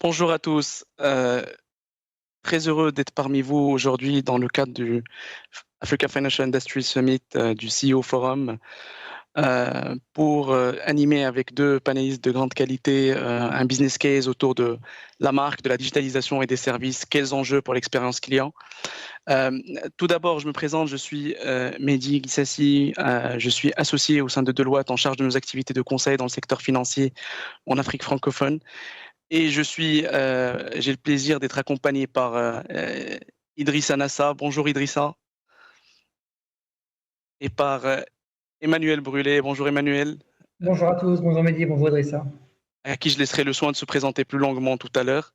Bonjour à tous. Très heureux d'être parmi vous aujourd'hui dans le cadre du Africa Financial Industry Summit du CEO Forum pour animer avec deux panélistes de grande qualité un business case autour de la marque, de la digitalisation et des services. Quels enjeux pour l'expérience client? Euh, Tout d'abord, je me présente, je suis Mehdi Guissassi, je suis associé au sein de Deloitte en charge de nos activités de conseil dans le secteur financier en Afrique francophone. Et j'ai le plaisir d'être accompagné par Idrissa Nassa. Bonjour Idrissa. Et par Emmanuel Brûlé. Bonjour Emmanuel, Bonjour à tous, bonjour Mehdi, bonjour Idrissa. à qui je laisserai le soin de se présenter plus longuement tout à l'heure.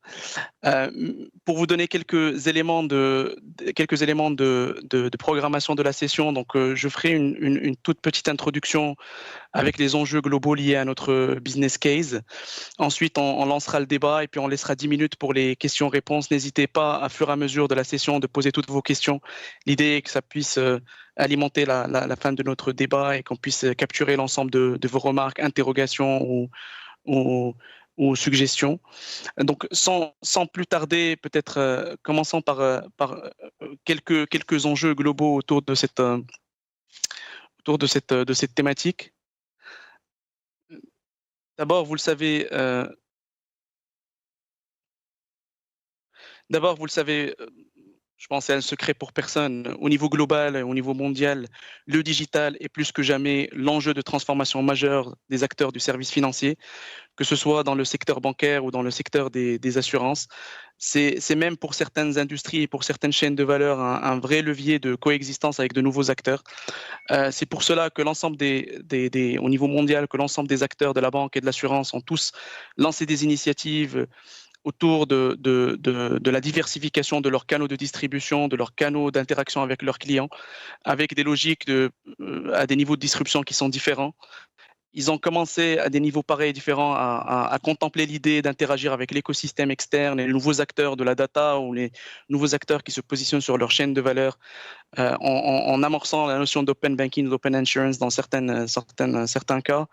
Euh, pour vous donner quelques éléments de programmation de la session, donc je ferai une toute petite introduction avec les enjeux globaux liés à notre business case. Ensuite, on lancera le débat et puis on laissera 10 minutes pour les questions-réponses. N'hésitez pas, à fur et à mesure de la session, de poser toutes vos questions. L'idée est que ça puisse alimenter la fin de notre débat et qu'on puisse capturer l'ensemble de vos remarques, interrogations ou, ou suggestions. Donc, sans plus tarder, peut-être commençons par quelques enjeux globaux autour de cette thématique. D'abord, vous le savez, D'abord, vous le savez, je pense que c'est un secret pour personne. Au niveau global, au niveau mondial, le digital est plus que jamais l'enjeu de transformation majeure des acteurs du service financier, que ce soit dans le secteur bancaire ou dans le secteur des assurances. C'est même pour certaines industries et pour certaines chaînes de valeur un vrai levier de coexistence avec de nouveaux acteurs. C'est pour cela que l'ensemble au niveau mondial, que l'ensemble des acteurs de la banque et de l'assurance ont tous lancé des initiatives autour de la diversification de leurs canaux de distribution, de leurs canaux d'interaction avec leurs clients, avec des logiques à des niveaux de disruption qui sont différents. Ils ont commencé à des niveaux pareils et différents à contempler l'idée d'interagir avec l'écosystème externe et les nouveaux acteurs de la data ou les nouveaux acteurs qui se positionnent sur leur chaîne de valeur en amorçant la notion d'open banking, d'open insurance dans certains cas.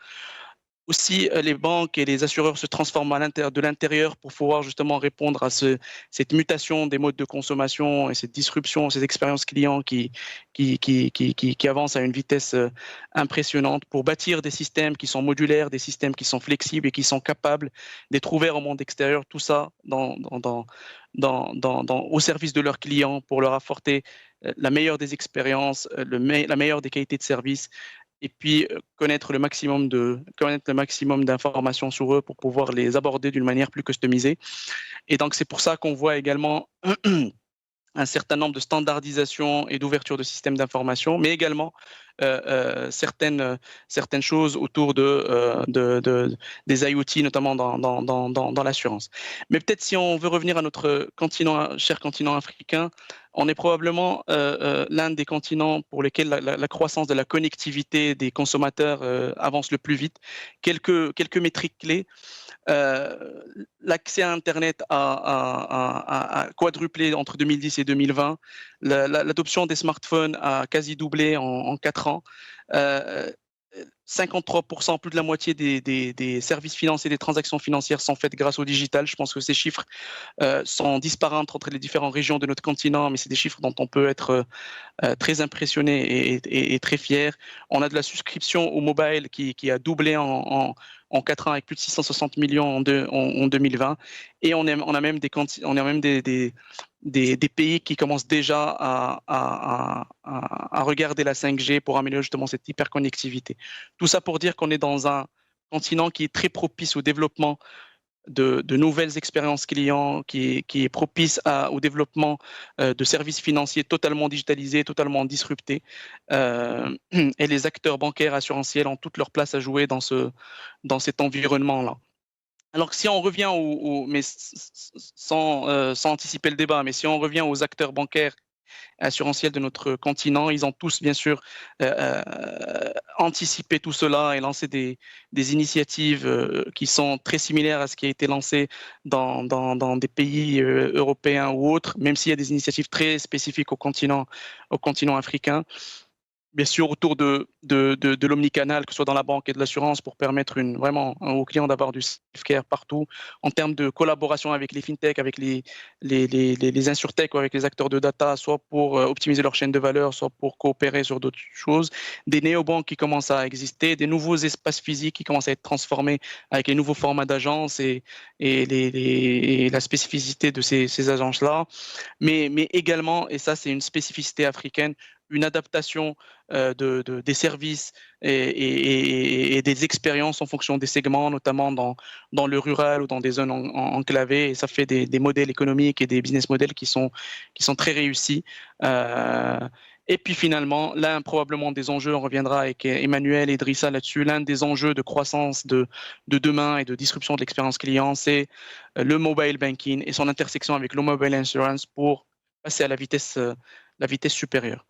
Aussi, les banques et les assureurs se transforment de l'intérieur pour pouvoir justement répondre à cette mutation des modes de consommation et cette disruption, ces expériences clients qui avancent à une vitesse impressionnante pour bâtir des systèmes qui sont modulaires, des systèmes qui sont flexibles et qui sont capables d'être ouverts au monde extérieur, tout ça au service de leurs clients pour leur apporter la meilleure des expériences, la meilleure des qualités de service et puis connaître le maximum d'informations sur eux pour pouvoir les aborder d'une manière plus customisée. Et donc, c'est pour ça qu'on voit également un certain nombre de standardisation et d'ouverture de systèmes d'information, mais également certaines choses autour des IoT, notamment dans l'assurance. Mais peut-être si on veut revenir à notre cher continent africain, on est probablement l'un des continents pour lesquels la croissance de la connectivité des consommateurs avance le plus vite. Quelques métriques clés. Euh, L'accès à Internet a quadruplé entre 2010 et 2020. L'adoption des smartphones a quasi doublé en 4 ans. Euh, 53%, plus de la moitié des services financiers, des transactions financières sont faites grâce au digital. Je pense que ces chiffres sont disparates entre les différentes régions de notre continent, mais c'est des chiffres dont on peut être très impressionné et très fier. On a de la souscription au mobile qui a doublé en 4 ans avec plus de 660 millions en 2020. Et on a même des pays qui commencent déjà à regarder la 5G pour améliorer justement cette hyperconnectivité. Tout ça pour dire qu'on est dans un continent qui est très propice au développement de nouvelles expériences clients, qui est propice au développement de services financiers totalement digitalisés, totalement disruptés. Et les acteurs bancaires assurantiels ont toute leur place à jouer dans cet environnement-là. Alors, si on revient mais sans anticiper le débat, mais si on revient aux acteurs bancaires assurantiels de notre continent. Ils ont tous, bien sûr, anticipé tout cela et lancé des initiatives qui sont très similaires à ce qui a été lancé dans des pays européens ou autres, même s'il y a des initiatives très spécifiques au continent africain. bien sûr autour de l'omnicanal, que ce soit dans la banque et de l'assurance, pour permettre vraiment aux clients d'avoir du self-care partout, en termes de collaboration avec les fintechs, avec les insurtechs ou avec les acteurs de data, soit pour optimiser leur chaîne de valeur, soit pour coopérer sur d'autres choses, des néobanques qui commencent à exister, des nouveaux espaces physiques qui commencent à être transformés avec les nouveaux formats d'agences et la spécificité de ces agences-là, mais également, et ça c'est une spécificité africaine, une adaptation des services et des expériences en fonction des segments, notamment dans le rural ou dans des zones enclavées. Et ça fait des modèles économiques et des business models qui sont très réussis. Et puis finalement, l'un probablement des enjeux, on reviendra avec Emmanuel et Idrissa là-dessus, l'un des enjeux de croissance de demain et de disruption de l'expérience client, c'est le mobile banking et son intersection avec le mobile insurance pour passer à la vitesse supérieure.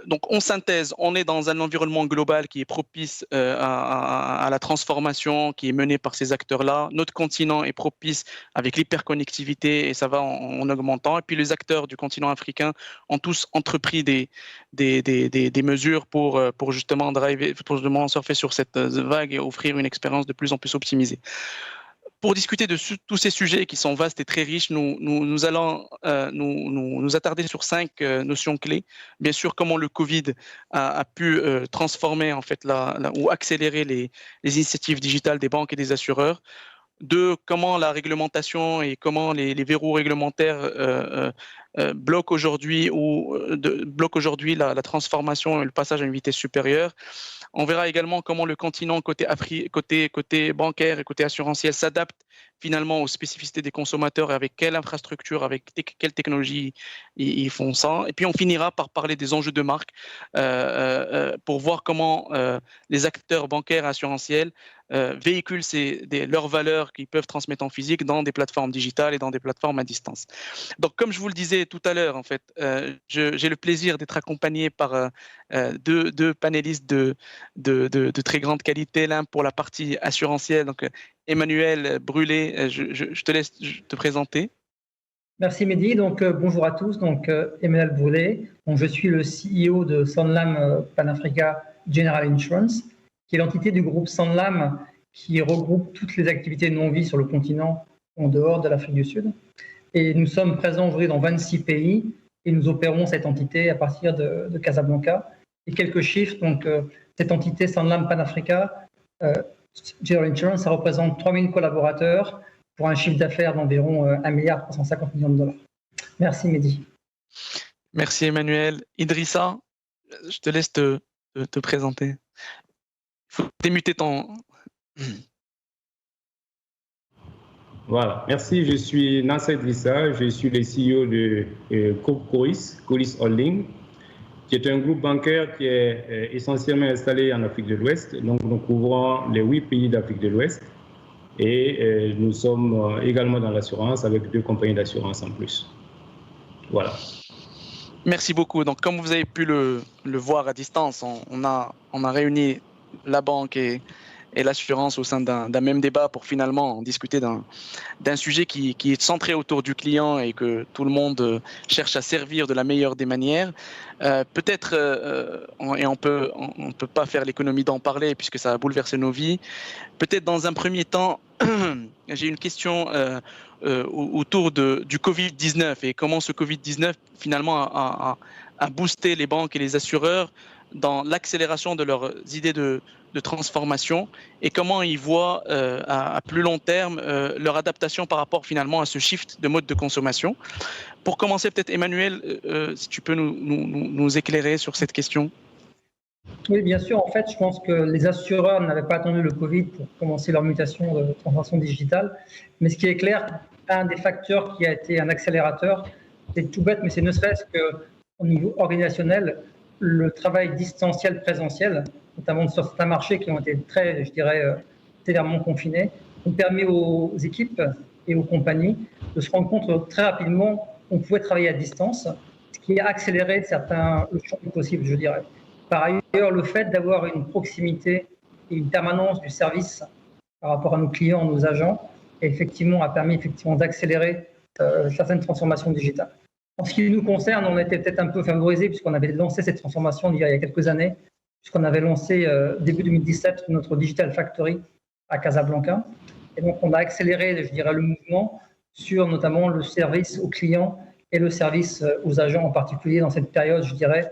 Donc, en synthèse, on est dans un environnement global qui est propice à la transformation qui est menée par ces acteurs-là. Notre continent est propice avec l'hyperconnectivité et ça va en augmentant. Et puis, les acteurs du continent africain ont tous entrepris des mesures pour justement surfer sur cette vague et offrir une expérience de plus en plus optimisée. Pour discuter de tous ces sujets qui sont vastes et très riches, nous allons nous attarder sur 5 notions clés. Bien sûr, comment le Covid a pu transformer en fait ou accélérer les initiatives digitales des banques et des assureurs. 2, comment la réglementation et comment les verrous réglementaires bloquent aujourd'hui la transformation et le passage à une vitesse supérieure. On verra également comment le continent côté bancaire et côté assurantiel s'adapte finalement aux spécificités des consommateurs et avec quelle infrastructure, avec quelle technologie ils font ça. Et puis on finira par parler des enjeux de marque pour voir comment les acteurs bancaires et assurantiels véhiculent leurs valeurs qu'ils peuvent transmettre en physique dans des plateformes digitales et dans des plateformes à distance. Donc, comme je vous le disais tout à l'heure, en fait, j'ai le plaisir d'être accompagné par deux panélistes de très grande qualité. L'un pour la partie assurantielle, donc Emmanuel Brûlé, je te laisse te présenter. Merci Mehdi. Donc bonjour à tous. Donc Emmanuel Brûlé. Donc je suis le CEO de Sanlam Pan-Africa General Insurance, qui est l'entité du groupe Sanlam qui regroupe toutes les activités non-vie sur le continent en dehors de l'Afrique du Sud. Et nous sommes présents aujourd'hui dans 26 pays et nous opérons cette entité à partir de Casablanca. Et quelques chiffres, donc cette entité Sanlam Pan-Africa General Insurance, ça représente 3000 collaborateurs pour un chiffre d'affaires d'environ 1,350 milliard. Merci Mehdi. Merci Emmanuel. Idrissa, je te laisse te présenter. Il faut démuter ton... Voilà, merci. Je suis Nasser Idrissa, je suis le CEO de groupe Coris Holding, qui est un groupe bancaire qui est essentiellement installé en Afrique de l'Ouest. Donc, nous couvrons les 8 pays d'Afrique de l'Ouest et nous sommes également dans l'assurance avec 2 compagnies d'assurance en plus. Voilà. Merci beaucoup. Donc, comme vous avez pu le voir à distance, on a réuni la banque et l'assurance au sein d'un même débat pour finalement discuter d'un sujet qui est centré autour du client et que tout le monde cherche à servir de la meilleure des manières. Peut-être, et on peut pas faire l'économie d'en parler puisque ça a bouleversé nos vies. Peut-être dans un premier temps, j'ai une question autour du Covid-19 et comment ce Covid-19 finalement a boosté les banques et les assureurs dans l'accélération de leurs idées de transformation et comment ils voient à plus long terme leur adaptation par rapport finalement à ce shift de mode de consommation. Pour commencer, peut-être Emmanuel, si tu peux nous éclairer sur cette question. Oui, bien sûr. En fait, je pense que les assureurs n'avaient pas attendu le Covid pour commencer leur mutation de transformation digitale. Mais ce qui est clair, un des facteurs qui a été un accélérateur, c'est tout bête, mais c'est ne serait-ce qu'au niveau organisationnel, le travail distanciel présentiel, notamment sur certains marchés qui ont été très, je dirais, sévèrement confinés, nous permet aux équipes et aux compagnies de se rendre compte très rapidement qu'on pouvait travailler à distance, ce qui a accéléré le champ du possible, je dirais. Par ailleurs, le fait d'avoir une proximité et une permanence du service par rapport à nos clients, nos agents, a permis d'accélérer certaines transformations digitales. En ce qui nous concerne, on était peut-être un peu favorisés puisqu'on avait lancé cette transformation il y a quelques années, puisqu'on avait lancé début 2017 notre Digital Factory à Casablanca. Et donc, on a accéléré, je dirais, le mouvement sur notamment le service aux clients et le service aux agents en particulier dans cette période, je dirais,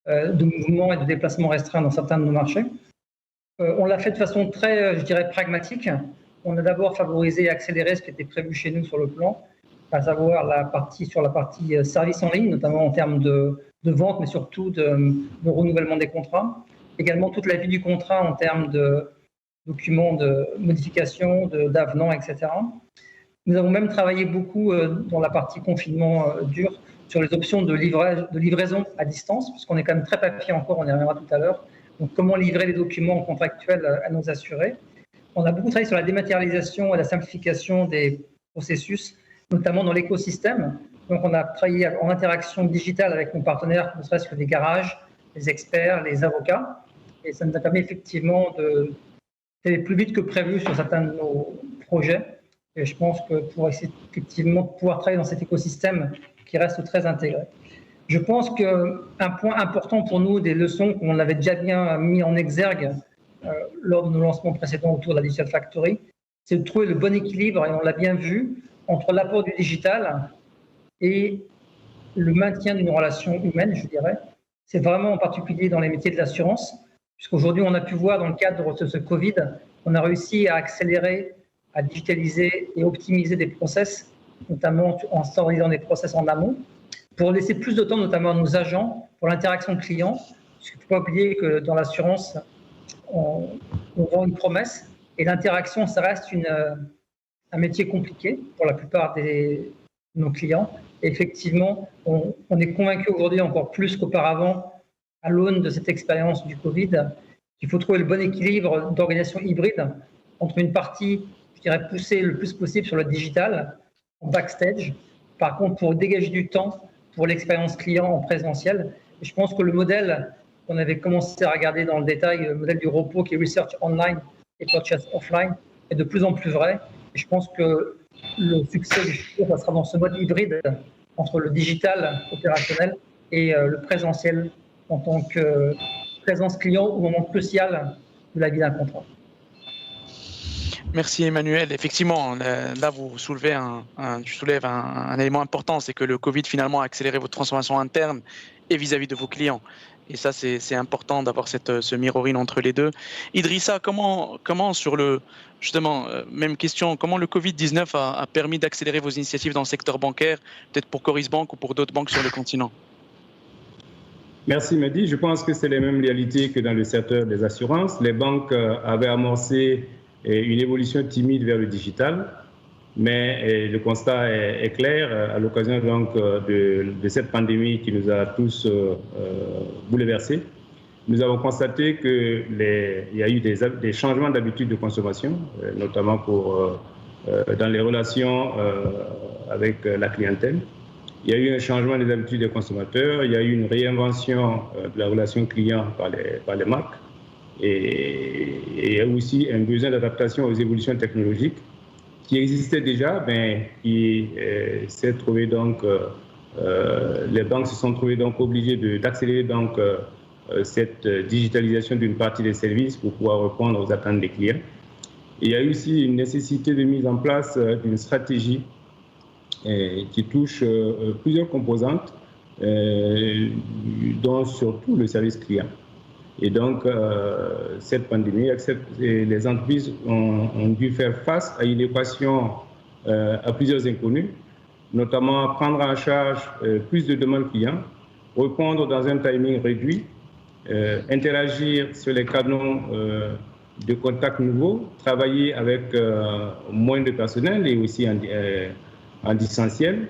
de mouvement et de déplacement restreint dans certains de nos marchés. On l'a fait de façon très, je dirais, pragmatique. On a d'abord favorisé et accéléré ce qui était prévu chez nous sur le plan, à savoir sur la partie service en ligne, notamment en termes de vente, mais surtout de renouvellement des contrats. Également toute la vie du contrat en termes de documents de modification, d'avenants, etc. Nous avons même travaillé beaucoup dans la partie confinement dur sur les options de livraison à distance, puisqu'on est quand même très papier encore, on y reviendra tout à l'heure. Donc, comment livrer les documents contractuels à nos assurés. On a beaucoup travaillé sur la dématérialisation et la simplification des processus, notamment dans l'écosystème. Donc, on a travaillé en interaction digitale avec nos partenaires, ne serait-ce que des garages, les experts, les avocats. Et ça nous a permis effectivement d'aller plus vite que prévu sur certains de nos projets. Et je pense que pour essayer effectivement de pouvoir travailler dans cet écosystème qui reste très intégré. Je pense qu'un point important pour nous, des leçons qu'on avait déjà bien mis en exergue lors de nos lancements précédents autour de la Digital Factory, c'est de trouver le bon équilibre, et on l'a bien vu, entre l'apport du digital et le maintien d'une relation humaine, je dirais. C'est vraiment en particulier dans les métiers de l'assurance, puisqu'aujourd'hui, on a pu voir dans le cadre de ce Covid, on a réussi à accélérer, à digitaliser et optimiser des process, notamment en standardisant des process en amont, pour laisser plus de temps notamment à nos agents pour l'interaction client. Il ne faut pas oublier que dans l'assurance, on vend une promesse et l'interaction, ça reste un métier compliqué pour la plupart de nos clients. Et effectivement, on est convaincu aujourd'hui encore plus qu'auparavant, à l'aune de cette expérience du Covid, qu'il faut trouver le bon équilibre d'organisation hybride entre une partie, je dirais, poussée le plus possible sur le digital, en backstage, par contre pour dégager du temps pour l'expérience client en présentiel. Et je pense que le modèle qu'on avait commencé à regarder dans le détail, le modèle du repos qui est Research Online et Purchase Offline, est de plus en plus vrai. Et je pense que le succès du futur sera dans ce mode hybride entre le digital opérationnel et le présentiel en tant que présence client au moment crucial de la vie d'un contrat. Merci Emmanuel. Effectivement, là vous soulevez tu soulèves un élément important, c'est que le Covid finalement a accéléré votre transformation interne et vis-à-vis de vos clients. Et ça, c'est important d'avoir ce mirroring entre les deux. Idrissa, comment sur même question, comment le Covid-19 a permis d'accélérer vos initiatives dans le secteur bancaire, peut-être pour Coris Bank ou pour d'autres banques sur le continent? Merci Mehdi. Je pense que c'est les mêmes réalités que dans le secteur des assurances. Les banques avaient amorcé une évolution timide vers le digital, mais le constat est clair à l'occasion donc de cette pandémie qui nous a tous bouleversés. Nous avons constaté qu'il y a eu des changements d'habitude de consommation, notamment dans les relations avec la clientèle. Il y a eu un changement des habitudes des consommateurs, il y a eu une réinvention de la relation client par les marques. Et il y a aussi un besoin d'adaptation aux évolutions technologiques qui existaient déjà, mais qui s'est trouvé donc, les banques se sont trouvées donc obligées d'accélérer donc cette digitalisation d'une partie des services pour pouvoir répondre aux attentes des clients. Et il y a eu aussi une nécessité de mise en place d'une stratégie qui touche plusieurs composantes, dont surtout le service client. Et donc, cette pandémie, les entreprises ont dû faire face à une équation à plusieurs inconnus, notamment prendre en charge plus de demandes clients, répondre dans un timing réduit, interagir sur les canaux de contact nouveaux, travailler avec moins de personnel et aussi en distanciel,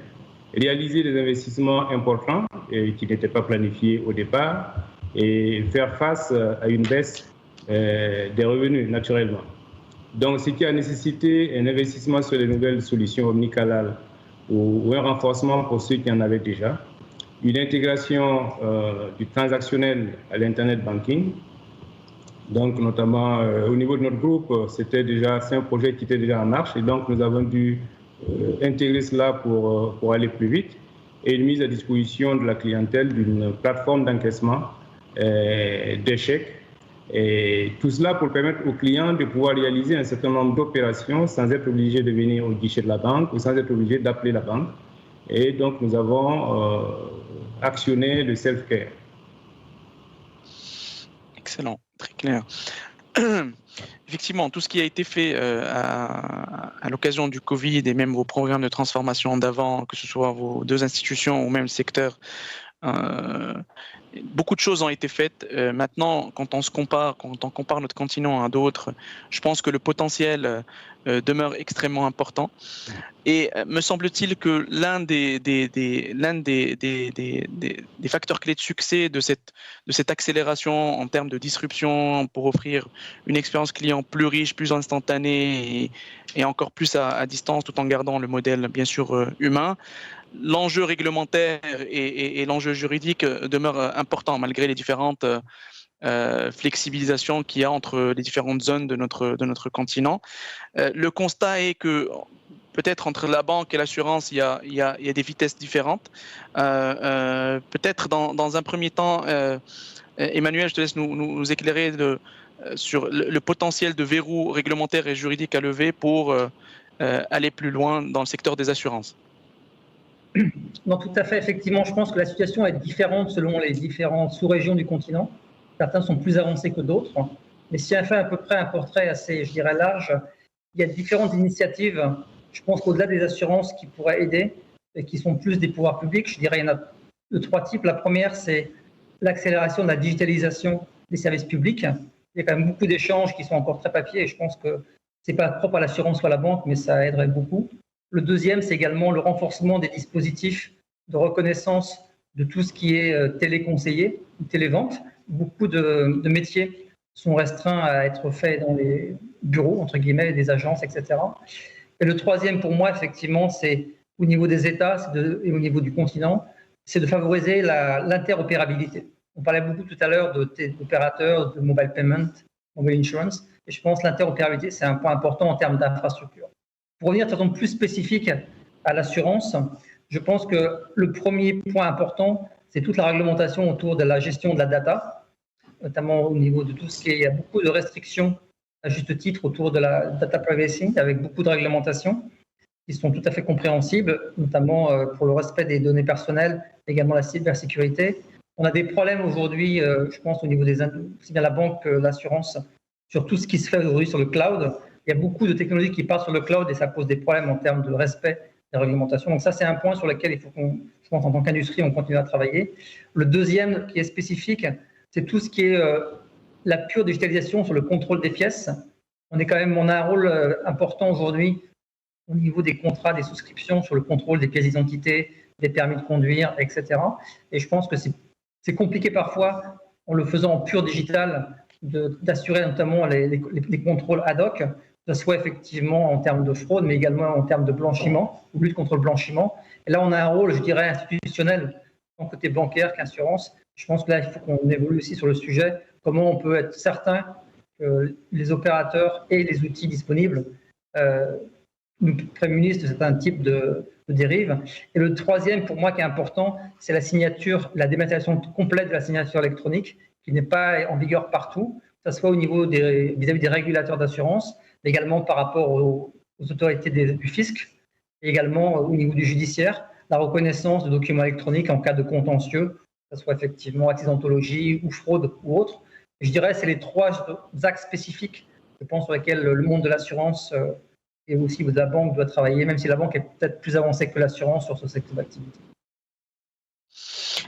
réaliser des investissements importants qui n'étaient pas planifiés au départ, et faire face à une baisse des revenus naturellement. Donc, ce qui a nécessité un investissement sur les nouvelles solutions omnicanales ou un renforcement pour ceux qui en avaient déjà, une intégration du transactionnel à l'Internet banking. Donc, notamment au niveau de notre groupe, c'est un projet qui était déjà en marche et donc nous avons dû intégrer cela pour aller plus vite. et une mise à disposition de la clientèle d'une plateforme d'encaissement des chèques. Et tout cela pour permettre aux clients de pouvoir réaliser un certain nombre d'opérations sans être obligés de venir au guichet de la banque ou sans être obligés d'appeler la banque. Et donc, nous avons actionné le self-care. Excellent, très clair. Effectivement, tout ce qui a été fait à l'occasion du Covid et même vos programmes de transformation d'avant, que ce soit vos deux institutions ou même le secteur, beaucoup de choses ont été faites. Maintenant, quand on compare notre continent à d'autres, je pense que le potentiel demeure extrêmement important. Et me semble-t-il que l'un des facteurs clés de succès de cette accélération en termes de disruption pour offrir une expérience client plus riche, plus instantanée et encore plus à distance, tout en gardant le modèle bien sûr humain, l'enjeu réglementaire et l'enjeu juridique demeurent importants malgré les différentes flexibilisations qu'il y a entre les différentes zones de notre continent. Le constat est que peut-être entre la banque et l'assurance, il y a des vitesses différentes. Peut-être dans un premier temps, Emmanuel, je te laisse nous éclairer sur le potentiel de verrous réglementaires et juridiques à lever pour aller plus loin dans le secteur des assurances. Non, tout à fait. Effectivement, je pense que la situation est différente selon les différentes sous-régions du continent. Certains sont plus avancés que d'autres. Mais si on fait à peu près un portrait assez, je dirais, large, il y a différentes initiatives, je pense qu'au-delà des assurances qui pourraient aider et qui sont plus des pouvoirs publics, je dirais qu'il y en a de trois types. La première, c'est l'accélération de la digitalisation des services publics. Il y a quand même beaucoup d'échanges qui sont encore très papier et je pense que ce n'est pas propre à l'assurance ou à la banque, mais ça aiderait beaucoup. Le deuxième, c'est également le renforcement des dispositifs de reconnaissance de tout ce qui est téléconseillé ou télévente. Beaucoup de métiers sont restreints à être faits dans les bureaux, entre guillemets, des agences, etc. Et le troisième, pour moi, effectivement, c'est au niveau des États et au niveau du continent, c'est de favoriser l'interopérabilité. On parlait beaucoup tout à l'heure d'opérateurs, de mobile payment, mobile insurance, et je pense que l'interopérabilité, c'est un point important en termes d'infrastructure. Pour revenir de façon plus spécifique à l'assurance, je pense que le premier point important, c'est toute la réglementation autour de la gestion de la data, notamment au niveau de tout ce qui est… Il y a beaucoup de restrictions, à juste titre, autour de la data privacy, avec beaucoup de réglementations qui sont tout à fait compréhensibles, notamment pour le respect des données personnelles, également la cybersécurité. On a des problèmes aujourd'hui, je pense, au niveau aussi bien la banque que l'assurance, sur tout ce qui se fait aujourd'hui sur le cloud. Il y a beaucoup de technologies qui partent sur le cloud et ça pose des problèmes en termes de respect des réglementations. Donc ça, c'est un point sur lequel il faut qu'on, je pense, en tant qu'industrie, on continue à travailler. Le deuxième, qui est spécifique, c'est tout ce qui est la pure digitalisation sur le contrôle des pièces. On a un rôle important aujourd'hui au niveau des contrats, des souscriptions, sur le contrôle des pièces d'identité, des permis de conduire, etc. Et je pense que c'est compliqué parfois, en le faisant en pur digital, d'assurer notamment les contrôles ad hoc, que ce soit effectivement en termes de fraude, mais également en termes de blanchiment, ou lutte contre le blanchiment. Et là, on a un rôle, je dirais, institutionnel, tant côté bancaire qu'assurance. Je pense que là, il faut qu'on évolue aussi sur le sujet, comment on peut être certain que les opérateurs et les outils disponibles nous prémunissent de certains types de dérives. Et le troisième, pour moi, qui est important, c'est la signature, la dématérialisation complète de la signature électronique, qui n'est pas en vigueur partout, que ce soit au niveau vis-à-vis des régulateurs d'assurance, mais également par rapport aux autorités du fisc, et également au niveau du judiciaire, la reconnaissance de documents électroniques en cas de contentieux, que ce soit effectivement accidentologie ou fraude ou autre. Je dirais que c'est les trois axes spécifiques, je pense, sur lesquels le monde de l'assurance et aussi de la banque doit travailler, même si la banque est peut-être plus avancée que l'assurance sur ce secteur d'activité.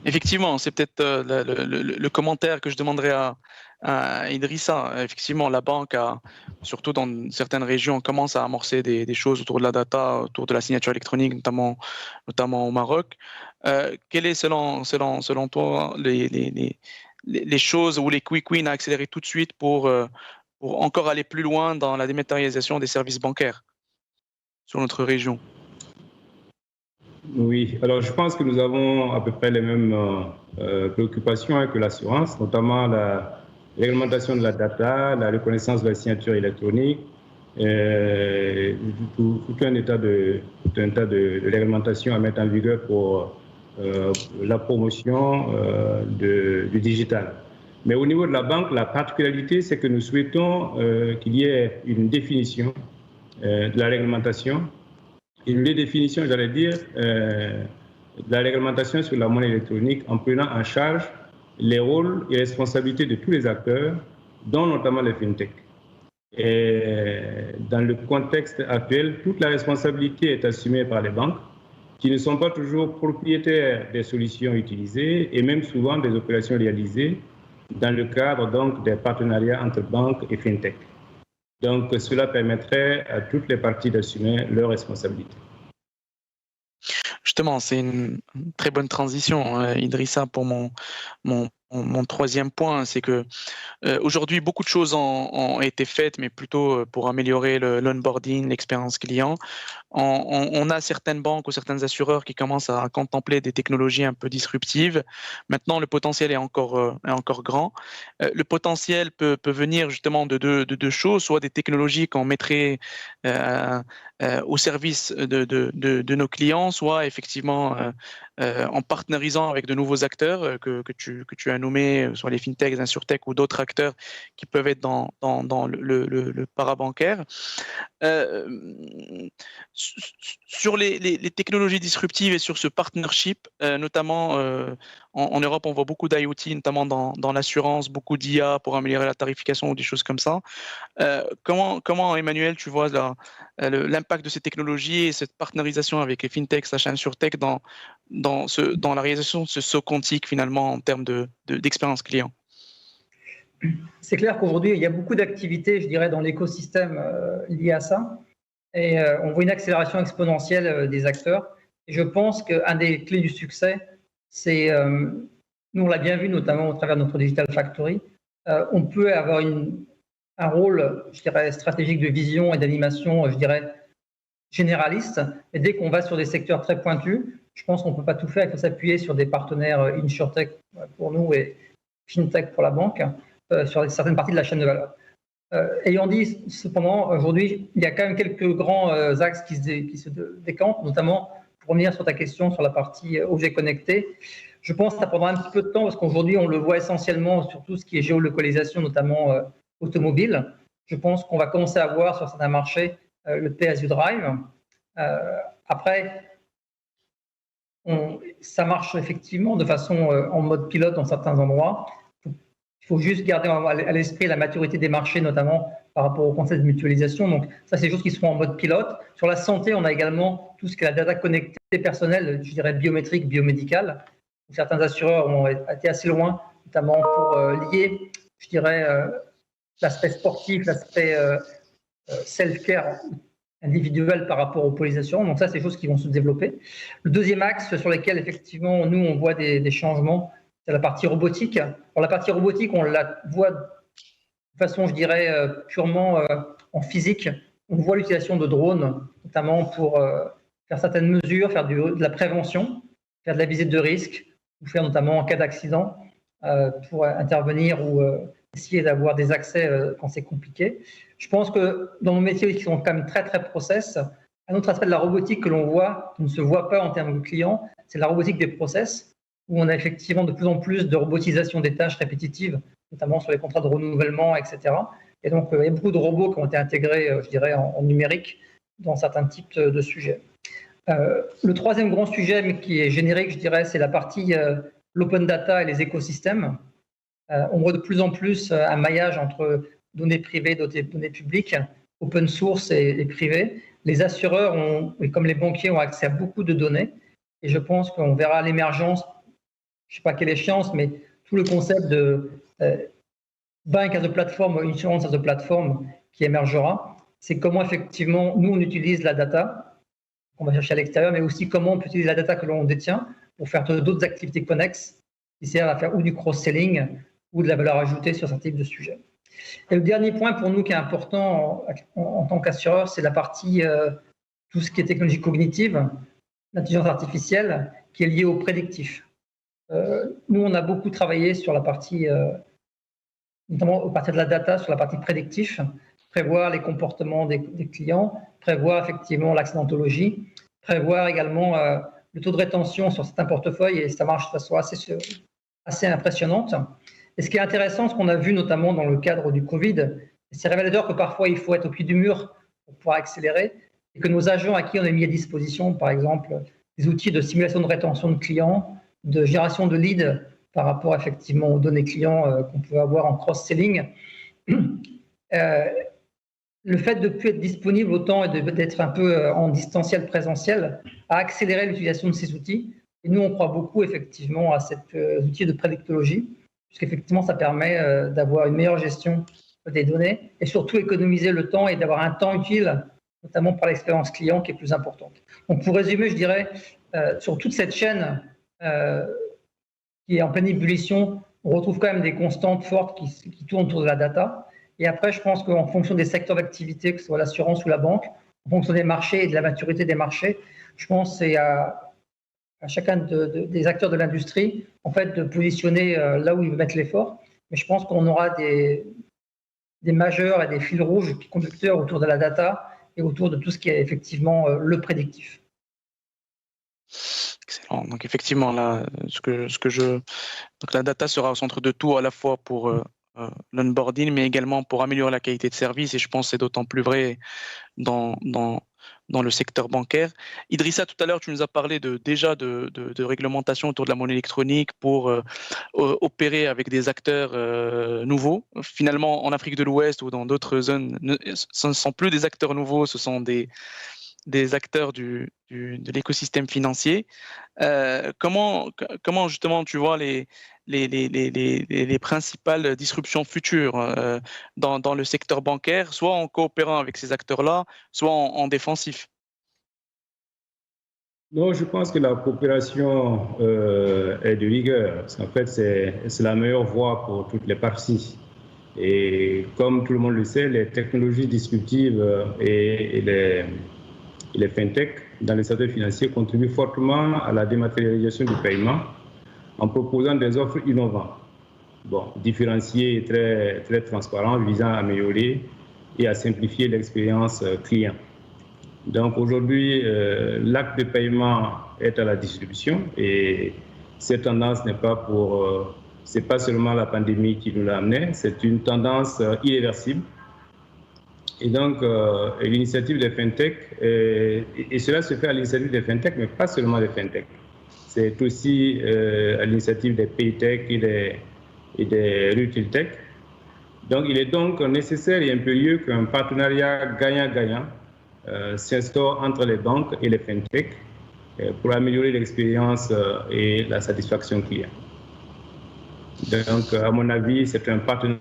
Effectivement, c'est peut-être le commentaire que je demanderais à Idrissa. Effectivement, la banque, surtout dans certaines régions, commence à amorcer des choses autour de la data, autour de la signature électronique, notamment au Maroc. Quelles est, selon toi, les choses ou les quick wins à accélérer tout de suite pour encore aller plus loin dans la dématérialisation des services bancaires sur notre région? Oui, alors je pense que nous avons à peu près les mêmes préoccupations que l'assurance, notamment la réglementation de la data, la reconnaissance de la signature électronique, tout un tas de réglementations à mettre en vigueur pour la promotion du digital. Mais au niveau de la banque, la particularité, c'est que nous souhaitons qu'il y ait une définition de la réglementation, une définition, j'allais dire, de la réglementation sur la monnaie électronique en prenant en charge les rôles et responsabilités de tous les acteurs, dont notamment les fintechs. Et dans le contexte actuel, toute la responsabilité est assumée par les banques, qui ne sont pas toujours propriétaires des solutions utilisées et même souvent des opérations réalisées dans le cadre donc des partenariats entre banques et fintech. Donc cela permettrait à toutes les parties d'assumer leurs responsabilités. Justement, c'est une très bonne transition, Idrissa, pour mon troisième point, c'est que aujourd'hui, beaucoup de choses ont été faites, mais plutôt pour améliorer l'onboarding, l'expérience client. On a certaines banques ou certains assureurs qui commencent à contempler des technologies un peu disruptives. Maintenant, le potentiel est encore grand. Le potentiel peut venir justement de deux choses, soit des technologies qu'on mettrait au service de nos clients, soit effectivement en partenarisant avec de nouveaux acteurs que tu as nommés, soit les fintechs, les insurtechs ou d'autres acteurs qui peuvent être dans le parabancaire. Sur les technologies disruptives et sur ce partnership, notamment en Europe, on voit beaucoup d'IoT, notamment dans l'assurance, beaucoup d'IA pour améliorer la tarification ou des choses comme ça. Comment Emmanuel, tu vois l'impact de ces technologies et cette partenarisation avec les fintechs, insurtech dans la réalisation de ce saut quantique finalement en termes d'expérience client? C'est clair qu'aujourd'hui, il y a beaucoup d'activités, je dirais, dans l'écosystème liées à ça. Et on voit une accélération exponentielle des acteurs. Et je pense qu'un des clés du succès, c'est, nous on l'a bien vu notamment au travers de notre Digital Factory, on peut avoir un rôle, je dirais, stratégique de vision et d'animation, je dirais, généraliste. Et dès qu'on va sur des secteurs très pointus, je pense qu'on ne peut pas tout faire, il faut s'appuyer sur des partenaires InsurTech pour nous et FinTech pour la banque, sur certaines parties de la chaîne de valeur. Ayant dit, cependant, aujourd'hui, il y a quand même quelques grands axes qui se décantent, notamment pour revenir sur ta question sur la partie objets connectés. Je pense que ça prendra un petit peu de temps parce qu'aujourd'hui, on le voit essentiellement sur tout ce qui est géolocalisation, notamment automobile. Je pense qu'on va commencer à voir sur certains marchés le Pay as you drive. Après, ça marche effectivement de façon en mode pilote dans certains endroits. Il faut juste garder à l'esprit la maturité des marchés, notamment par rapport au concept de mutualisation. Donc, ça, c'est des choses qui seront en mode pilote. Sur la santé, on a également tout ce qui est la data connectée personnelle, je dirais biométrique, biomédicale. Certains assureurs ont été assez loin, notamment pour lier, je dirais, l'aspect sportif, l'aspect self-care individuel par rapport aux polarisations. Donc, ça, c'est des choses qui vont se développer. Le deuxième axe sur lequel, effectivement, nous, on voit des changements, c'est la partie robotique. Alors, la partie robotique, on la voit de façon, je dirais, purement en physique. On voit l'utilisation de drones, notamment pour faire certaines mesures, faire de la prévention, faire de la visite de risque, ou faire notamment en cas d'accident, pour intervenir ou essayer d'avoir des accès quand c'est compliqué. Je pense que dans nos métiers qui sont quand même très, très process, un autre aspect de la robotique que l'on voit, qui ne se voit pas en termes de clients, c'est la robotique des process, où on a effectivement de plus en plus de robotisation des tâches répétitives, notamment sur les contrats de renouvellement, etc. Et donc, il y a beaucoup de robots qui ont été intégrés, je dirais, en numérique dans certains types de sujets. Le troisième grand sujet, mais qui est générique, je dirais, c'est la partie l'open data et les écosystèmes. On voit de plus en plus un maillage entre données privées, données publiques, open source et privées. Les assureurs, et comme les banquiers, ont accès à beaucoup de données. Et je pense qu'on verra l'émergence, je ne sais pas quelle échéance, mais tout le concept de bank as a platform ou insurance as a platform qui émergera. C'est comment effectivement nous on utilise la data qu'on va chercher à l'extérieur, mais aussi comment on peut utiliser la data que l'on détient pour faire d'autres activités connexes qui servent à faire ou du cross-selling ou de la valeur ajoutée sur certains types de sujets. Et le dernier point pour nous qui est important en tant qu'assureur, c'est la partie tout ce qui est technologie cognitive, l'intelligence artificielle, qui est liée au prédictif. Nous, on a beaucoup travaillé sur la partie, notamment à partir de la data, sur la partie prédictif, prévoir les comportements des clients, prévoir effectivement l'accidentologie, prévoir également le taux de rétention sur certains portefeuilles et ça marche de façon assez impressionnante. Et ce qui est intéressant, ce qu'on a vu notamment dans le cadre du Covid, c'est révélateur que parfois il faut être au pied du mur pour pouvoir accélérer et que nos agents à qui on a mis à disposition, par exemple, des outils de simulation de rétention de clients, de génération de leads par rapport effectivement aux données clients qu'on peut avoir en cross-selling, le fait de ne plus être disponible autant et d'être un peu en distanciel présentiel a accéléré l'utilisation de ces outils. Et nous, on croit beaucoup effectivement à cet outil de prédictologie, puisqu'effectivement, ça permet d'avoir une meilleure gestion des données et surtout économiser le temps et d'avoir un temps utile, notamment pour l'expérience client qui est plus importante. Donc, pour résumer, je dirais, sur toute cette chaîne qui est en pleine ébullition, on retrouve quand même des constantes fortes qui tournent autour de la data. Et après, je pense qu'en fonction des secteurs d'activité, que ce soit l'assurance ou la banque, en fonction des marchés et de la maturité des marchés, je pense que c'est à chacun des acteurs de l'industrie en fait, de positionner là où ils veulent mettre l'effort. Mais je pense qu'on aura des majeurs et des fils rouges conducteurs autour de la data et autour de tout ce qui est effectivement le prédictif. Excellent. Donc effectivement, là, donc la data sera au centre de tout, à la fois pour l'onboarding, mais également pour améliorer la qualité de service. Et je pense que c'est d'autant plus vrai dans le secteur bancaire. Idrissa, tout à l'heure, tu nous as parlé déjà de réglementation autour de la monnaie électronique pour opérer avec des acteurs nouveaux. Finalement, en Afrique de l'Ouest ou dans d'autres zones, ce ne sont plus des acteurs nouveaux, ce sont des acteurs de l'écosystème financier. Comment justement tu vois les principales disruptions futures dans le secteur bancaire, soit en coopérant avec ces acteurs-là, soit en défensif? Non, je pense que la coopération est de rigueur. En fait, c'est la meilleure voie pour toutes les parties. Et comme tout le monde le sait, les technologies disruptives et les fintech dans les secteurs financiers contribuent fortement à la dématérialisation du paiement en proposant des offres innovantes, différenciées et très, très transparentes, visant à améliorer et à simplifier l'expérience client. Donc aujourd'hui, l'acte de paiement est à la distribution et cette tendance c'est pas seulement la pandémie qui nous l'a amené, c'est une tendance irréversible. Et donc, l'initiative des fintech, et cela se fait à l'initiative des fintech, mais pas seulement des fintech. C'est aussi à l'initiative des paytech et des retail tech. Donc, il est donc nécessaire et impérieux qu'un partenariat gagnant-gagnant s'instaure entre les banques et les fintech pour améliorer l'expérience et la satisfaction client. Donc, à mon avis, c'est un partenariat.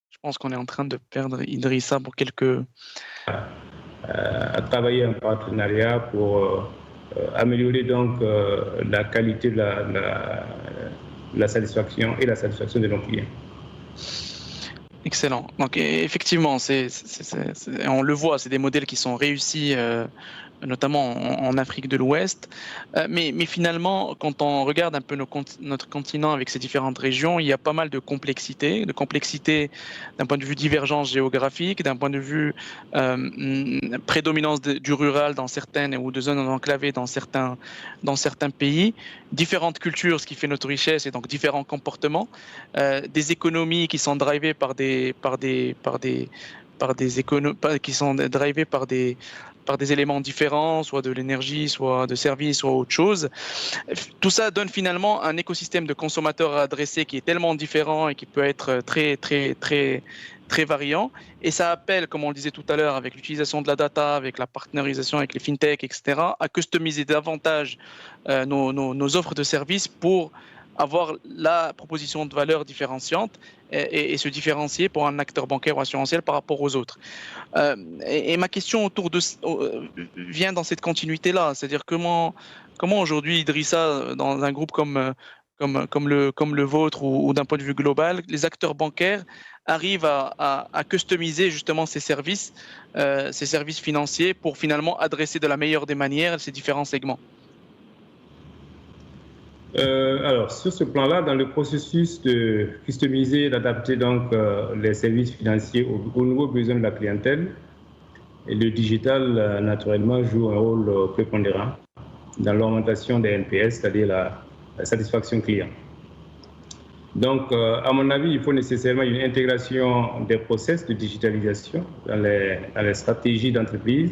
Je pense qu'on est en train de perdre Idrissa pour quelques... à travailler en partenariat pour améliorer donc la qualité de la satisfaction et la satisfaction de nos clients. Excellent. Donc effectivement, on le voit, c'est des modèles qui sont réussis, notamment en Afrique de l'Ouest. Mais finalement, quand on regarde un peu notre continent avec ses différentes régions, il y a pas mal de complexité d'un point de vue divergence géographique, d'un point de vue prédominance du rural dans certaines ou de zones enclavées dans certains pays, différentes cultures, ce qui fait notre richesse, et donc différents comportements, des économies qui sont drivées par des éléments différents, soit de l'énergie, soit de services, soit autre chose. Tout ça donne finalement un écosystème de consommateurs à adresser qui est tellement différent et qui peut être très, très, très, très variant. Et ça appelle, comme on le disait tout à l'heure, avec l'utilisation de la data, avec la partenarisation avec les fintech, etc., à customiser davantage nos offres de services pour avoir la proposition de valeur différenciante et se différencier pour un acteur bancaire ou assurantiel par rapport aux autres. Et ma question vient dans cette continuité-là, c'est-à-dire comment aujourd'hui, Idrissa, dans un groupe comme le vôtre ou d'un point de vue global, les acteurs bancaires arrivent à customiser justement ces services financiers pour finalement adresser de la meilleure des manières ces différents segments. Alors, sur ce plan-là, dans le processus de customiser et d'adapter donc les services financiers aux nouveaux besoins de la clientèle, Et le digital, naturellement, joue un rôle prépondérant dans l'augmentation des NPS, c'est-à-dire la satisfaction client. Donc, à mon avis, il faut nécessairement une intégration des process de digitalisation dans les stratégies d'entreprise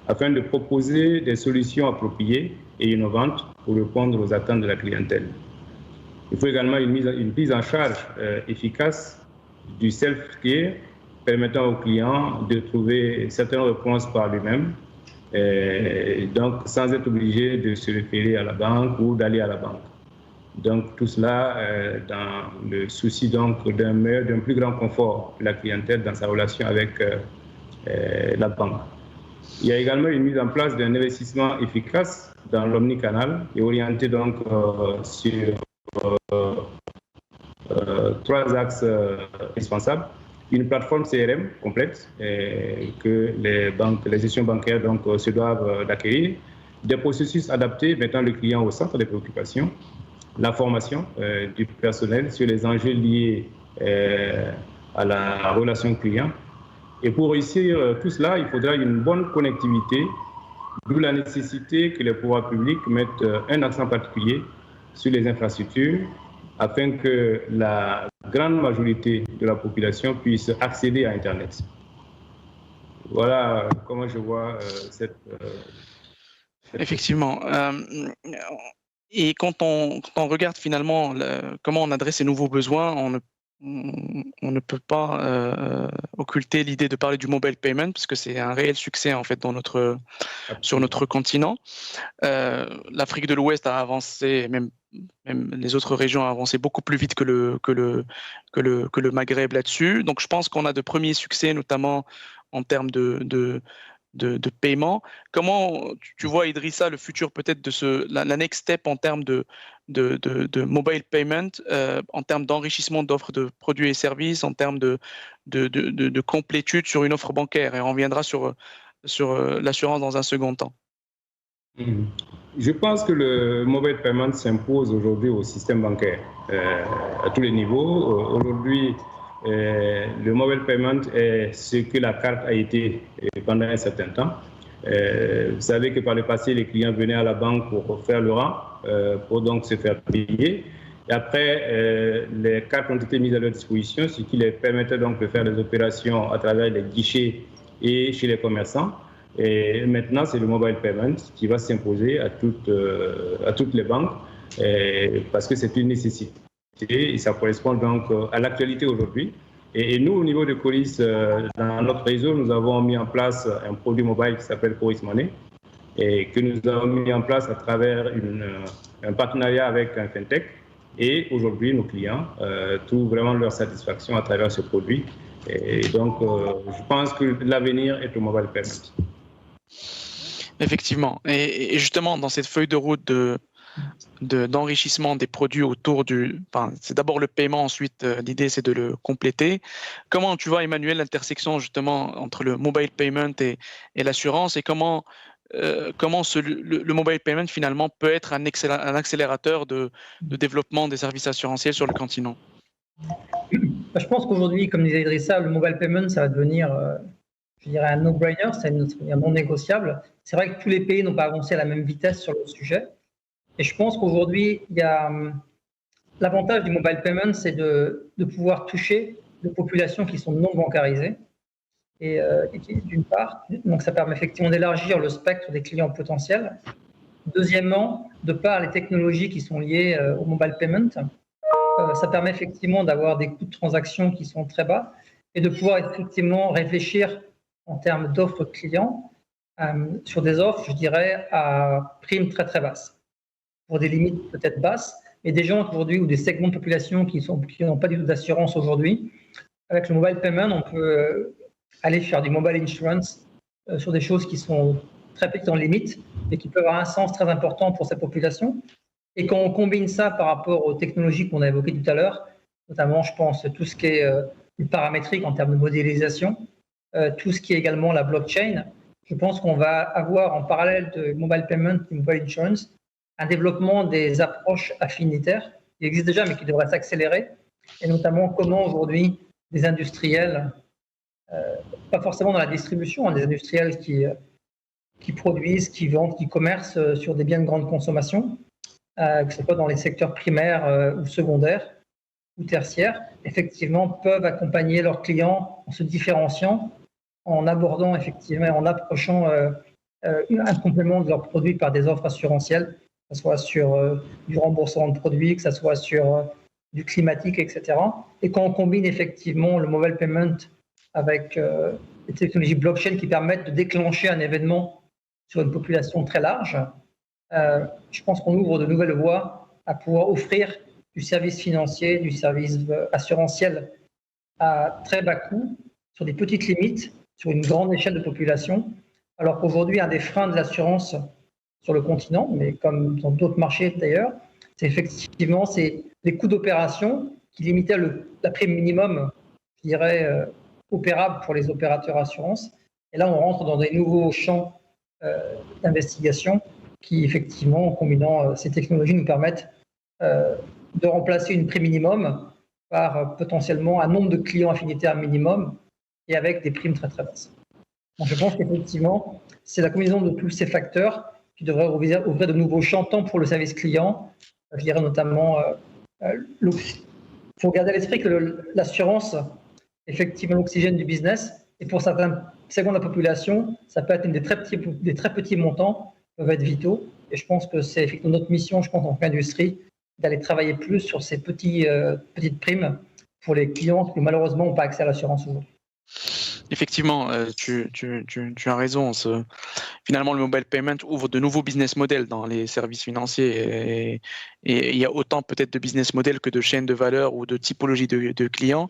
afin de proposer des solutions appropriées et innovantes pour répondre aux attentes de la clientèle. Il faut également une prise en charge efficace du self-care permettant au client de trouver certaines réponses par lui-même, donc sans être obligé de se référer à la banque ou d'aller à la banque. Donc tout cela dans le souci donc d'un plus grand confort de la clientèle dans sa relation avec la banque. Il y a également une mise en place d'un investissement efficace dans l'omnicanal et orienté donc sur 3 axes responsables. Une plateforme CRM complète que les institutions bancaires donc, se doivent d'acquérir, des processus adaptés mettant le client au centre des préoccupations, la formation du personnel sur les enjeux liés à la relation client. Et pour réussir tout cela, il faudra une bonne connectivité, d'où la nécessité que les pouvoirs publics mettent un accent particulier sur les infrastructures afin que la grande majorité de la population puisse accéder à Internet. Voilà comment je vois cette Effectivement. Et quand on regarde finalement comment on adresse ces nouveaux besoins, on ne peut pas occulter l'idée de parler du mobile payment, parce que c'est un réel succès en fait sur notre continent. L'Afrique de l'Ouest a avancé, même les autres régions ont avancé beaucoup plus vite que le Maghreb là-dessus. Donc je pense qu'on a de premiers succès, notamment en termes de paiement. Comment tu vois, Idrissa, le futur peut-être de la next step en termes de mobile payment, en termes d'enrichissement d'offres de produits et services, en termes de complétude sur une offre bancaire, et on reviendra sur l'assurance dans un second temps. Je pense que le mobile payment s'impose aujourd'hui au système bancaire à tous les niveaux. Aujourd'hui, le mobile payment est ce que la carte a été pendant un certain temps. Vous savez que par le passé, les clients venaient à la banque pour faire le rang, pour donc se faire payer. Et après, les cartes ont été mises à leur disposition, ce qui les permettait donc de faire des opérations à travers les guichets et chez les commerçants. Et maintenant, c'est le mobile payment qui va s'imposer à toutes les banques parce que c'est une nécessité. Et ça correspond donc à l'actualité aujourd'hui. Et nous, au niveau de Coris, dans notre réseau, nous avons mis en place un produit mobile qui s'appelle Coris Money et que nous avons mis en place à travers un partenariat avec un fintech. Et aujourd'hui, nos clients trouvent vraiment leur satisfaction à travers ce produit. Et donc, je pense que l'avenir est au mobile payment. Effectivement. Et justement, dans cette feuille de route d'enrichissement des produits autour c'est d'abord le paiement, ensuite l'idée c'est de le compléter. Comment tu vois, Emmanuel, l'intersection justement entre le mobile payment et l'assurance, et comment le mobile payment finalement peut être un accélérateur de développement des services assurantiels sur le continent? Je pense qu'aujourd'hui, comme disait Idrissa, le mobile payment, ça va devenir, je dirais, un no-brainer, c'est un non négociable. C'est vrai que tous les pays n'ont pas avancé à la même vitesse sur le sujet. Et je pense qu'aujourd'hui, l'avantage du mobile payment, c'est de pouvoir toucher des populations qui sont non bancarisées. Et d'une part, donc ça permet effectivement d'élargir le spectre des clients potentiels. Deuxièmement, de par les technologies qui sont liées au mobile payment, ça permet effectivement d'avoir des coûts de transaction qui sont très bas et de pouvoir effectivement réfléchir en termes d'offres clients sur des offres, je dirais, à prime très très basse, pour des limites peut-être basses, mais des gens aujourd'hui ou des segments de population qui n'ont pas du tout d'assurance aujourd'hui. Avec le mobile payment, on peut aller faire du mobile insurance sur des choses qui sont très petites en limite, mais qui peuvent avoir un sens très important pour cette population. Et quand on combine ça par rapport aux technologies qu'on a évoquées tout à l'heure, notamment, je pense, tout ce qui est le paramétrique en termes de modélisation, tout ce qui est également la blockchain, je pense qu'on va avoir en parallèle de mobile payment et mobile insurance un développement des approches affinitaires qui existent déjà mais qui devraient s'accélérer, et notamment comment aujourd'hui des industriels pas forcément dans la distribution, des industriels qui produisent, qui vendent, qui commercent sur des biens de grande consommation, que ce soit dans les secteurs primaires ou secondaires ou tertiaires, effectivement, peuvent accompagner leurs clients en se différenciant, en abordant effectivement, en approchant un complément de leurs produits par des offres assurantielles, que ce soit sur du remboursement de produits, que ce soit sur du climatique, etc. Et quand on combine effectivement le mobile payment avec les technologies blockchain qui permettent de déclencher un événement sur une population très large, je pense qu'on ouvre de nouvelles voies à pouvoir offrir du service financier, du service assurantiel à très bas coût, sur des petites limites, sur une grande échelle de population, alors qu'aujourd'hui, un des freins de l'assurance sur le continent, mais comme dans d'autres marchés d'ailleurs, c'est effectivement les coûts d'opération qui limitaient la prime minimum, je dirais, opérable pour les opérateurs assurances. Et là, on rentre dans des nouveaux champs d'investigation qui, effectivement, en combinant ces technologies, nous permettent de remplacer une prime minimum par potentiellement un nombre de clients affinitaires minimum et avec des primes très très basses. Donc, je pense qu'effectivement, c'est la combinaison de tous ces facteurs qui devrait ouvrir de nouveaux champs, tant pour le service client, je dirais notamment, il faut garder à l'esprit que l'assurance, effectivement, l'oxygène du business, et pour certains segments de la population, ça peut être des très petits montants, peuvent être vitaux. Et je pense que c'est effectivement notre mission, je pense, en tant qu'industrie, d'aller travailler plus sur ces petites primes pour les clients qui malheureusement n'ont pas accès à l'assurance aujourd'hui. Effectivement, tu as raison. Finalement, le mobile payment ouvre de nouveaux business models dans les services financiers et il y a autant peut-être de business models que de chaînes de valeur ou de typologie de clients.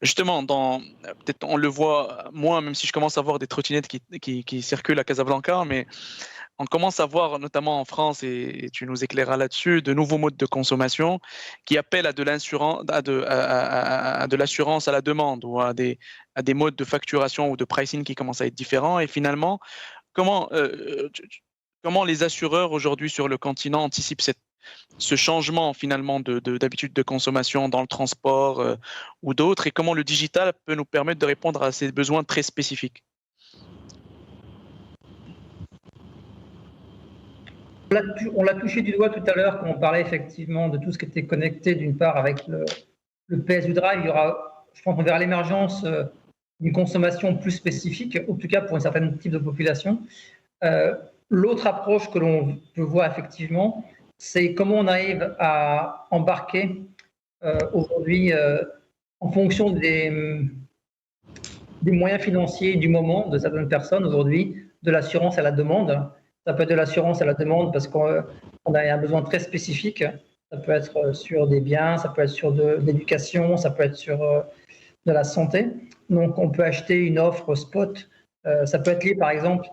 Justement, peut-être on le voit moins, même si je commence à voir des trottinettes qui circulent à Casablanca, mais on commence à voir, notamment en France, et tu nous éclaireras là-dessus, de nouveaux modes de consommation qui appellent à de l'assurance à la demande ou à des modes de facturation ou de pricing qui commencent à être différents. Et finalement, comment les assureurs aujourd'hui sur le continent anticipent ce changement finalement d'habitude de consommation dans le transport ou d'autres, et comment le digital peut nous permettre de répondre à ces besoins très spécifiques? On l'a touché du doigt tout à l'heure quand on parlait effectivement de tout ce qui était connecté, d'une part avec le PSU Drive. Je pense qu'on verra l'émergence d'une consommation plus spécifique, en tout cas pour un certain type de population. L'autre approche que l'on peut voir effectivement, c'est comment on arrive à embarquer aujourd'hui en fonction des moyens financiers du moment de certaines personnes aujourd'hui, de l'assurance à la demande. Ça peut être de l'assurance à la demande parce qu'on a un besoin très spécifique. Ça peut être sur des biens, ça peut être sur de l'éducation, ça peut être sur de la santé. Donc, on peut acheter une offre spot. Ça peut être lié, par exemple,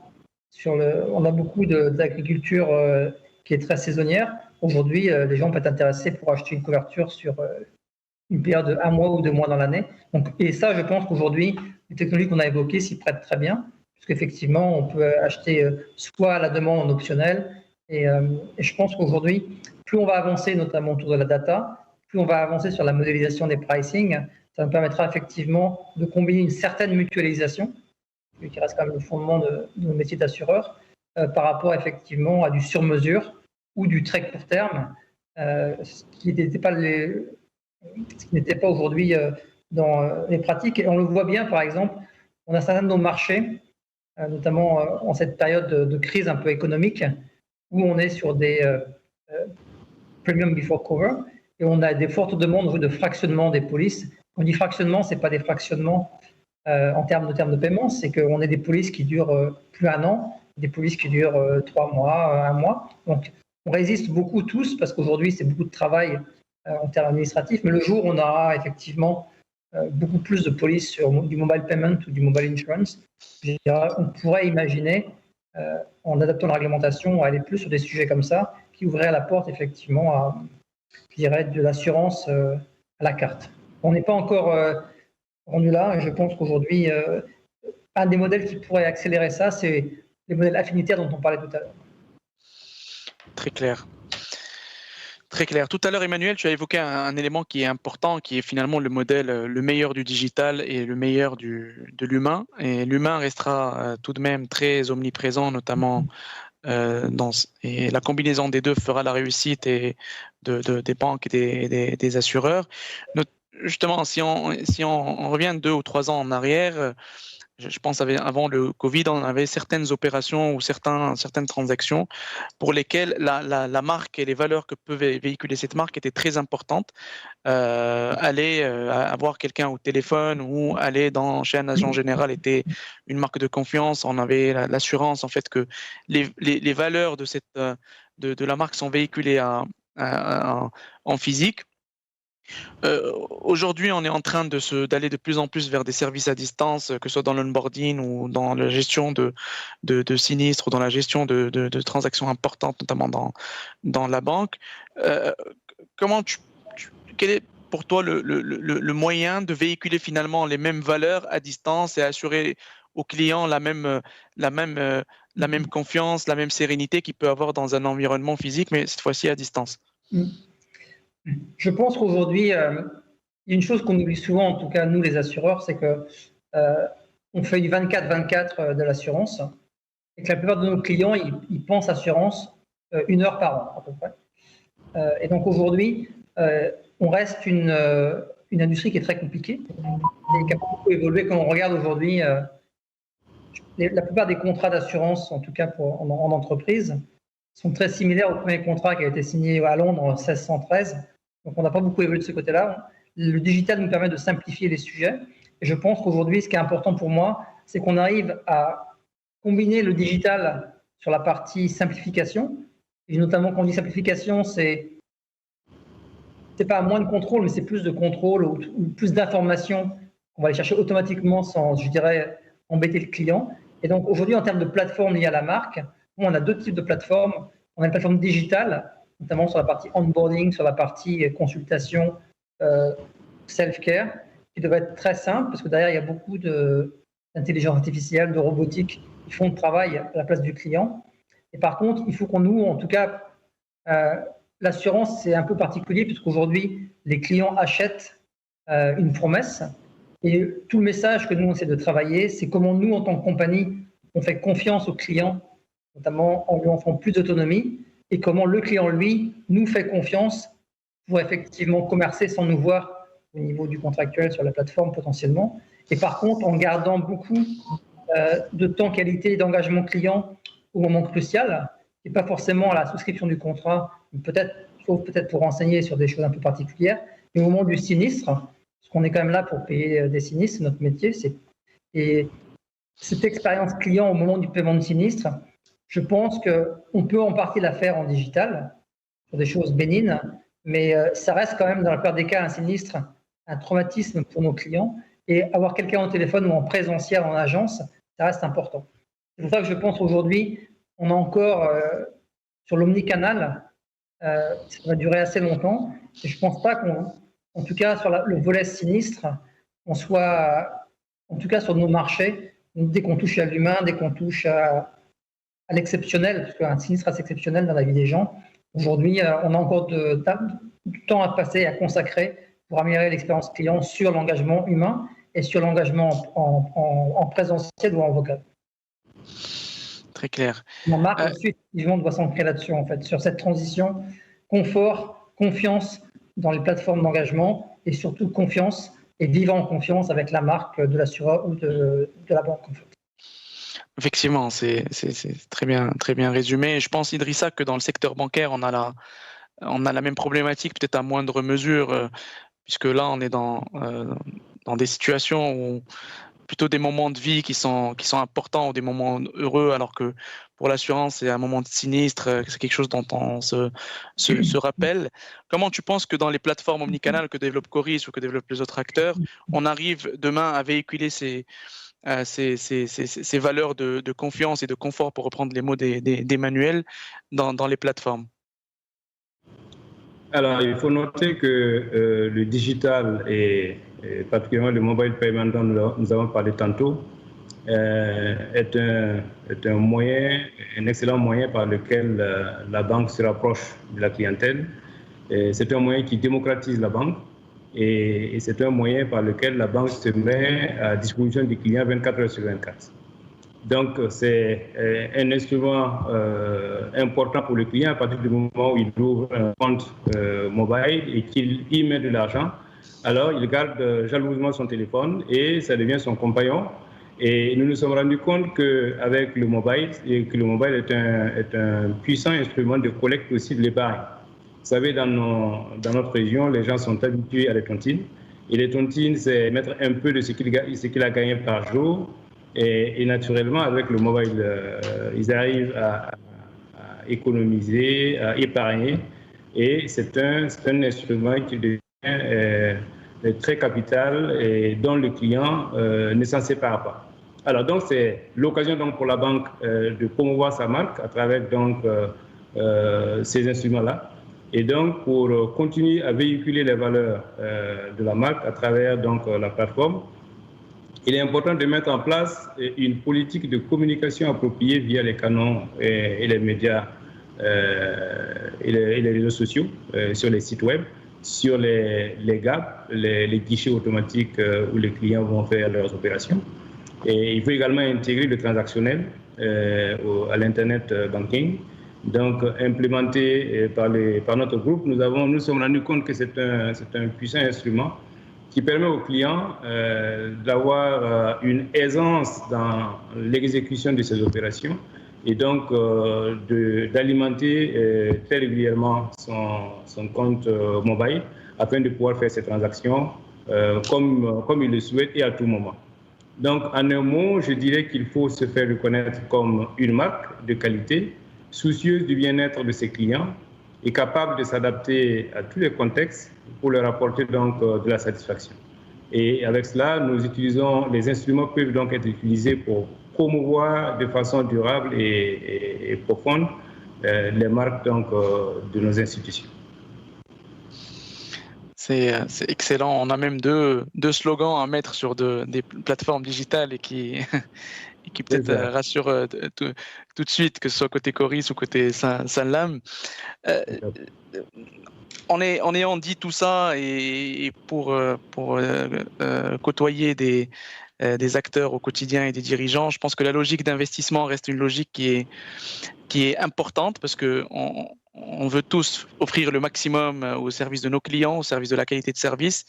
on a beaucoup d'agriculture qui est très saisonnière. Aujourd'hui, les gens peuvent être intéressés pour acheter une couverture sur une période de 1 mois ou 2 mois dans l'année. Et ça, je pense qu'aujourd'hui, les technologies qu'on a évoquées s'y prêtent très bien. Puisqu'effectivement, on peut acheter soit à la demande en optionnel. Et je pense qu'aujourd'hui, plus on va avancer, notamment autour de la data, plus on va avancer sur la modélisation des pricing, ça nous permettra effectivement de combiner une certaine mutualisation, qui reste quand même le fondement de nos métiers d'assureur, par rapport effectivement à du sur-mesure ou du très court terme, ce qui n'était pas aujourd'hui dans les pratiques. Et on le voit bien, par exemple, on a certains de nos marchés, notamment en cette période de crise un peu économique, où on est sur des premium before cover, et on a des fortes demandes de fractionnement des polices. On dit fractionnement, ce n'est pas des fractionnements en termes de paiement, c'est qu'on a des polices qui durent plus d'1 an, des polices qui durent 3 mois, 1 mois. Donc, on résiste beaucoup tous, parce qu'aujourd'hui, c'est beaucoup de travail en termes administratifs, mais le jour où on aura effectivement beaucoup plus de police sur du mobile payment ou du mobile insurance, on pourrait imaginer, en adaptant la réglementation, aller plus sur des sujets comme ça, qui ouvraient la porte effectivement à, je dirais, de l'assurance à la carte. On n'est pas encore rendu là, et je pense qu'aujourd'hui, un des modèles qui pourrait accélérer ça, c'est les modèles affinitaires dont on parlait tout à l'heure. Très clair. Très clair. Tout à l'heure, Emmanuel, tu as évoqué un élément qui est important, qui est finalement le modèle, le meilleur du digital et le meilleur de l'humain. Et l'humain restera tout de même très omniprésent, notamment et la combinaison des deux fera la réussite des banques et des assureurs. Justement, si on revient 2 ou 3 ans en arrière, je pense avant le Covid, on avait certaines opérations ou certaines transactions pour lesquelles la marque et les valeurs que peut véhiculer cette marque étaient très importantes. Aller avoir quelqu'un au téléphone ou aller chez un agent général était une marque de confiance. On avait l'assurance en fait que les valeurs de la marque sont véhiculées en physique. Aujourd'hui, on est en train d'aller de plus en plus vers des services à distance, que ce soit dans l'onboarding ou dans la gestion de sinistres ou dans la gestion de transactions importantes, notamment dans la banque. Quel est pour toi le moyen de véhiculer finalement les mêmes valeurs à distance et assurer aux clients la même confiance, la même sérénité qu'il peut avoir dans un environnement physique, mais cette fois-ci à distance? Je pense qu'aujourd'hui, il y a une chose qu'on oublie souvent, en tout cas nous les assureurs, c'est que on fait du 24/24 de l'assurance et que la plupart de nos clients, ils pensent assurance 1 heure par an à peu près. Et donc aujourd'hui, on reste une industrie qui est très compliquée et qui a beaucoup évolué. Quand on regarde aujourd'hui, la plupart des contrats d'assurance, en tout cas en entreprise, sont très similaires au premier contrat qui a été signé à Londres en 1613. Donc, on n'a pas beaucoup évolué de ce côté-là. Le digital nous permet de simplifier les sujets. Et je pense qu'aujourd'hui, ce qui est important pour moi, c'est qu'on arrive à combiner le digital sur la partie simplification. Et notamment, quand on dit simplification, c'est pas moins de contrôle, mais c'est plus de contrôle ou plus d'informations qu'on va aller chercher automatiquement sans, je dirais, embêter le client. Et donc, aujourd'hui, en termes de plateforme liée à la marque, on a 2 types de plateformes. On a une plateforme digitale, notamment sur la partie onboarding, sur la partie consultation, self-care, qui devrait être très simple parce que derrière, il y a beaucoup d'intelligence artificielle, de robotique qui font le travail à la place du client. Et par contre, il faut qu'on en tout cas, l'assurance, c'est un peu particulier puisqu'aujourd'hui, les clients achètent une promesse. Et tout le message que nous, on essaie de travailler, c'est comment nous, en tant que compagnie, on fait confiance aux clients, notamment en lui offrant plus d'autonomie, et comment le client, lui, nous fait confiance pour effectivement commercer sans nous voir au niveau du contractuel sur la plateforme potentiellement. Et par contre, en gardant beaucoup de temps qualité et d'engagement client au moment crucial, et pas forcément à la souscription du contrat, sauf peut-être pour renseigner sur des choses un peu particulières, mais au moment du sinistre, parce qu'on est quand même là pour payer des sinistres, c'est notre métier. Et cette expérience client au moment du paiement de sinistre, je pense qu'on peut en partie la faire en digital, sur des choses bénignes, mais ça reste quand même, dans la plupart des cas, un sinistre, un traumatisme pour nos clients. Et avoir quelqu'un au téléphone ou en présentiel en agence, ça reste important. C'est pour ça que je pense aujourd'hui, on a encore sur l'omnicanal, ça va durer assez longtemps. Et je ne pense pas qu'en tout cas sur le volet sinistre, on soit, en tout cas sur nos marchés, dès qu'on touche à l'humain, dès qu'on touche à l'exceptionnel, parce qu'un sinistre assez exceptionnel dans la vie des gens, aujourd'hui, on a encore du temps à passer, à consacrer pour améliorer l'expérience client sur l'engagement humain et sur l'engagement en présentiel ou en vocal. Très clair. Ma marque aussi, effectivement, doit s'ancrer là-dessus, en fait, sur cette transition confort, confiance dans les plateformes d'engagement et surtout confiance et vivre en confiance avec la marque de l'assureur ou de la banque, en fait. Effectivement, c'est très bien résumé. Je pense, Idrissa, que dans le secteur bancaire, on a la même problématique, peut-être à moindre mesure, puisque là, on est dans des situations où plutôt des moments de vie qui sont importants ou des moments heureux, alors que pour l'assurance, c'est un moment de sinistre, c'est quelque chose dont on se rappelle. Comment tu penses que dans les plateformes omnicanales que développe Coris ou que développent les autres acteurs, on arrive demain à véhiculer ces valeurs de confiance et de confort, pour reprendre les mots d'Emmanuel, dans les plateformes? Alors, il faut noter que le digital et particulièrement le mobile payment dont nous avons parlé tantôt est un moyen, un excellent moyen par lequel la banque se rapproche de la clientèle C'est un moyen qui démocratise la banque et c'est un moyen par lequel la banque se met à disposition des clients 24 heures sur 24. Donc, c'est un instrument important pour le client à partir du moment où il ouvre un compte mobile et qu'il y met de l'argent. Alors, il garde jalousement son téléphone et ça devient son compagnon. Et nous nous sommes rendus compte qu'avec le mobile, est un puissant instrument de collecte aussi de l'épargne. Vous savez, dans notre région, les gens sont habitués à les tontines. Et les tontines, c'est mettre un peu de ce qu'il a gagné par jour. Et naturellement, avec le mobile, ils arrivent à économiser, à épargner. Et c'est un instrument qui devient très capital et dont le client ne s'en sépare pas. Alors, donc, c'est l'occasion donc, pour la banque de promouvoir sa marque à travers donc, ces instruments-là. Et donc, pour continuer à véhiculer les valeurs de la marque à travers donc, la plateforme, il est important de mettre en place une politique de communication appropriée via les canaux et les médias et les réseaux sociaux, sur les sites web, sur les GAP, les guichets automatiques où les clients vont faire leurs opérations. Et il faut également intégrer le transactionnel à l'Internet banking. Donc, implémenté par notre groupe, nous sommes rendus compte que c'est un puissant instrument qui permet aux clients d'avoir une aisance dans l'exécution de ces opérations et donc d'alimenter très régulièrement son compte mobile afin de pouvoir faire ses transactions comme il le souhaite et à tout moment. Donc, en un mot, je dirais qu'il faut se faire reconnaître comme une marque de qualité, soucieuse du bien-être de ses clients et capable de s'adapter à tous les contextes pour leur apporter donc de la satisfaction. Et avec cela, les instruments peuvent donc être utilisés pour promouvoir de façon durable et profonde les marques donc, de nos institutions. C'est excellent. On a même deux slogans à mettre sur des plateformes digitales et qui peut-être rassurent tout de suite, que ce soit côté Coris ou côté Sanlam. En ayant dit tout ça et pour côtoyer des acteurs au quotidien et des dirigeants, je pense que la logique d'investissement reste une logique qui est importante parce qu'on veut tous offrir le maximum au service de nos clients, au service de la qualité de service.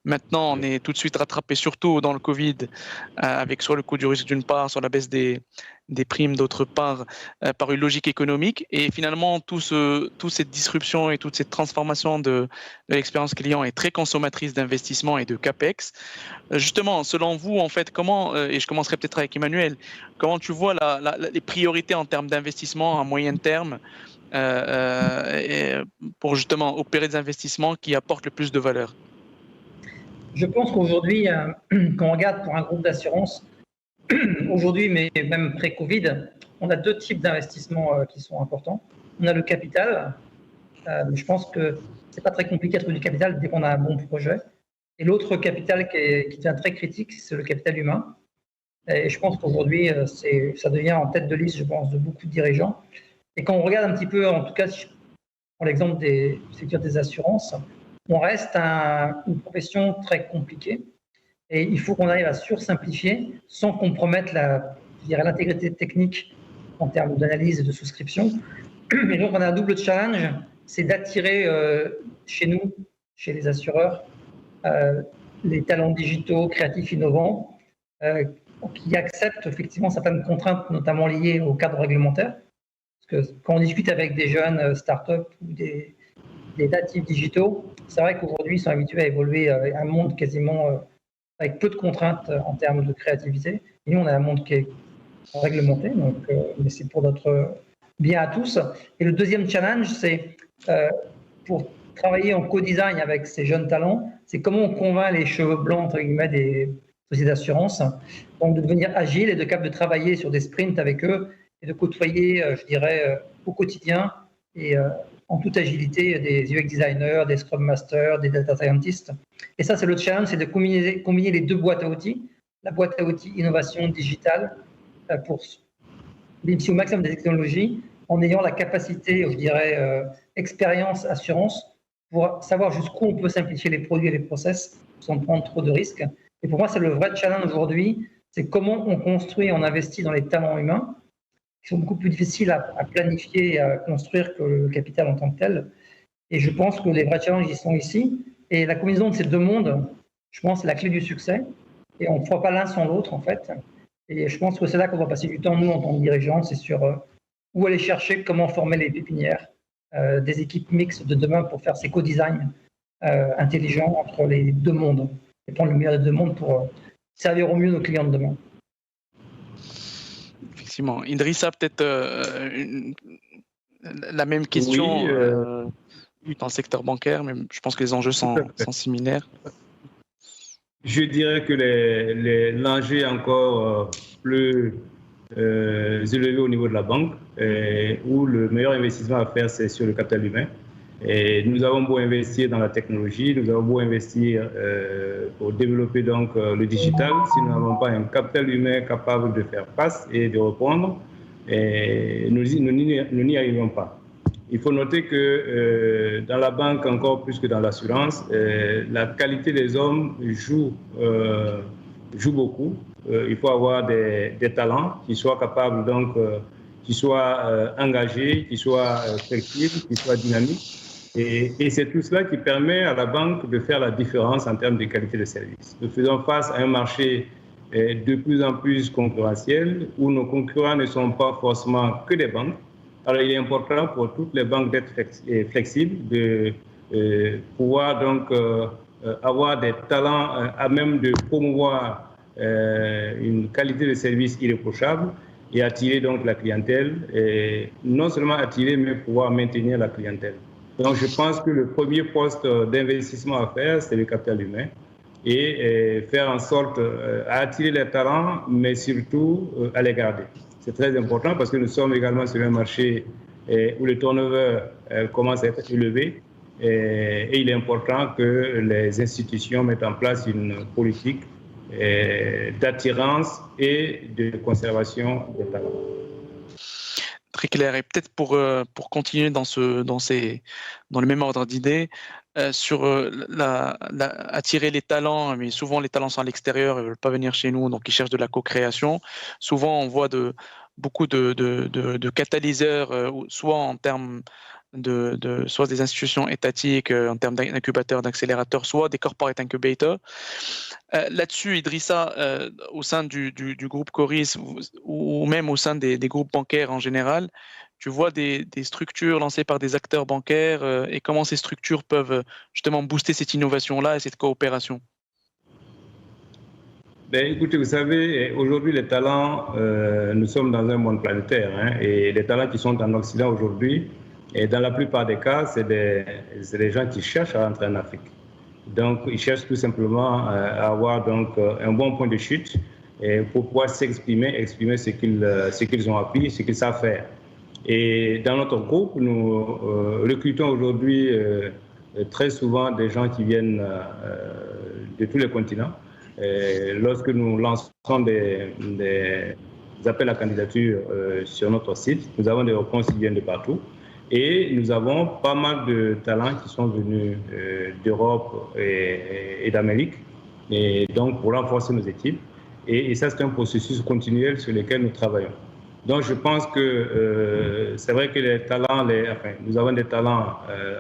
Maintenant, on est tout de suite rattrapé, surtout dans le Covid, avec soit le coût du risque d'une part, soit la baisse des primes d'autre part, par une logique économique. Et finalement, toute cette disruption et toute cette transformation de l'expérience client est très consommatrice d'investissement et de CAPEX. Justement, selon vous, en fait, comment, et je commencerai peut-être avec Emmanuel, comment tu vois les priorités en termes d'investissement à moyen terme pour justement opérer des investissements qui apportent le plus de valeur? Je pense qu'aujourd'hui, quand on regarde pour un groupe d'assurance, aujourd'hui, mais même pré-Covid, on a deux types d'investissements qui sont importants. On a le capital. Je pense que ce n'est pas très compliqué de trouver du capital dès qu'on a un bon projet. Et l'autre capital qui devient très critique, c'est le capital humain. Et je pense qu'aujourd'hui, ça devient en tête de liste, je pense, de beaucoup de dirigeants. Et quand on regarde un petit peu, en tout cas, pour l'exemple des secteurs des assurances, on reste une profession très compliquée. Et il faut qu'on arrive à sursimplifier sans compromettre l'intégrité technique en termes d'analyse et de souscription. Et donc, on a un double challenge, c'est d'attirer chez nous, chez les assureurs, les talents digitaux, créatifs, innovants, qui acceptent effectivement certaines contraintes, notamment liées au cadre réglementaire. Parce que quand on discute avec des jeunes startups ou des natifs digitaux, c'est vrai qu'aujourd'hui, ils sont habitués à évoluer avec un monde quasiment avec peu de contraintes en termes de créativité. Et nous, on a un monde qui est réglementé, donc, mais c'est pour notre bien à tous. Et le deuxième challenge, c'est pour travailler en co-design avec ces jeunes talents, c'est comment on convainc les cheveux blancs, entre guillemets, des sociétés d'assurance, donc de devenir agile et de travailler sur des sprints avec eux et de côtoyer, je dirais, au quotidien et en toute agilité des UX designers, des Scrum Masters, des Data Scientists. Et ça, c'est le challenge, c'est de combiner les deux boîtes à outils, la boîte à outils innovation digitale pour bénéficier au maximum des technologies en ayant la capacité, je dirais, expérience, assurance, pour savoir jusqu'où on peut simplifier les produits et les process sans prendre trop de risques. Et pour moi, c'est le vrai challenge aujourd'hui, c'est comment on construit, on investit dans les talents humains, qui sont beaucoup plus difficiles à planifier et à construire que le capital en tant que tel. Et je pense que les vrais challenges, ils sont ici. Et la combinaison de ces deux mondes, je pense, c'est la clé du succès. Et on ne fera pas l'un sans l'autre, en fait. Et je pense que c'est là qu'on va passer du temps, nous, en tant que dirigeants, c'est sur où aller chercher, comment former les pépinières, des équipes mixtes de demain pour faire ces co-designs intelligents entre les deux mondes et prendre le meilleur des deux mondes pour servir au mieux nos clients de demain. Effectivement. Idrissa, peut-être la même question dans le secteur bancaire, mais je pense que les enjeux sont similaires. Je dirais que l'enjeu est encore plus élevé au niveau de la banque, où le meilleur investissement à faire, c'est sur le capital humain. Et nous avons beau investir dans la technologie, nous avons beau investir pour développer donc le digital, si nous n'avons pas un capital humain capable de faire face et de répondre, nous n'y arrivons pas. Il faut noter que dans la banque, encore plus que dans l'assurance, la qualité des hommes joue beaucoup. Il faut avoir des talents qui soient capables, donc, qui soient engagés, qui soient flexibles, qui soient dynamiques. Et c'est tout cela qui permet à la banque de faire la différence en termes de qualité de service. Nous faisons face à un marché de plus en plus concurrentiel, où nos concurrents ne sont pas forcément que des banques. Alors, il est important pour toutes les banques d'être flexibles, de pouvoir donc avoir des talents à même de promouvoir une qualité de service irréprochable et attirer donc la clientèle, et non seulement attirer, mais pouvoir maintenir la clientèle. Donc, je pense que le premier poste d'investissement à faire, c'est le capital humain et faire en sorte à attirer les talents, mais surtout à les garder. C'est très important parce que nous sommes également sur un marché où le turnover commence à être élevé et il est important que les institutions mettent en place une politique d'attirance et de conservation des talents. Très clair. Et peut-être pour continuer dans le même ordre d'idées, sur attirer les talents, mais souvent les talents sont à l'extérieur, ils ne veulent pas venir chez nous, donc ils cherchent de la co-création. Souvent, on voit beaucoup de catalyseurs, soit en termes soit des institutions étatiques, en termes d'incubateurs, d'accélérateurs, soit des corporate incubators. Là-dessus, Idrissa, au sein du groupe Coris ou même au sein des groupes bancaires en général, tu vois des structures lancées par des acteurs bancaires et comment ces structures peuvent justement booster cette innovation-là et cette coopération? Écoutez, vous savez, aujourd'hui, les talents, nous sommes dans un monde planétaire, hein, et les talents qui sont en Occident aujourd'hui, et dans la plupart des cas, c'est des gens qui cherchent à rentrer en Afrique. Donc, ils cherchent tout simplement à avoir donc, un bon point de chute pour pouvoir exprimer ce qu'ils ont appris, ce qu'ils savent faire. Et dans notre groupe, nous recrutons aujourd'hui très souvent des gens qui viennent de tous les continents. Lorsque nous lançons des appels à candidature sur notre site, nous avons des réponses qui viennent de partout. Et nous avons pas mal de talents qui sont venus d'Europe et d'Amérique, et donc pour renforcer nos équipes. Et ça, c'est un processus continuel sur lequel nous travaillons. Donc, je pense que c'est vrai que les talents, nous avons des talents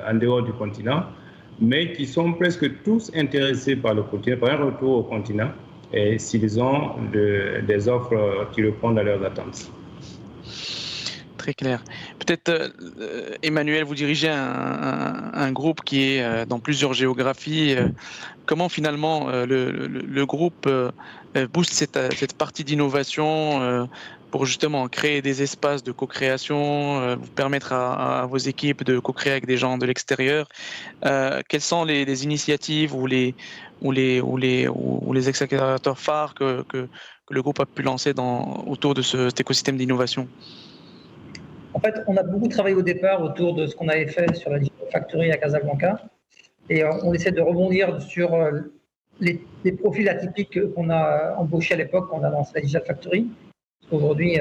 en dehors du continent, mais qui sont presque tous intéressés par le continent, par un retour au continent, et s'ils ont des offres qui répondent à leurs attentes. Très clair. Peut-être, Emmanuel, vous dirigez un groupe qui est dans plusieurs géographies. Comment finalement le groupe booste cette partie d'innovation pour justement créer des espaces de co-création, vous permettre à vos équipes de co-créer avec des gens de l'extérieur? Quelles sont les initiatives ou les accélérateurs phares que le groupe a pu lancer autour de cet écosystème d'innovation? En fait, on a beaucoup travaillé au départ autour de ce qu'on avait fait sur la Digital Factory à Casablanca. Et on essaie de rebondir sur les profils atypiques qu'on a embauchés à l'époque quand on a lancé la Digital Factory. Parce qu'aujourd'hui,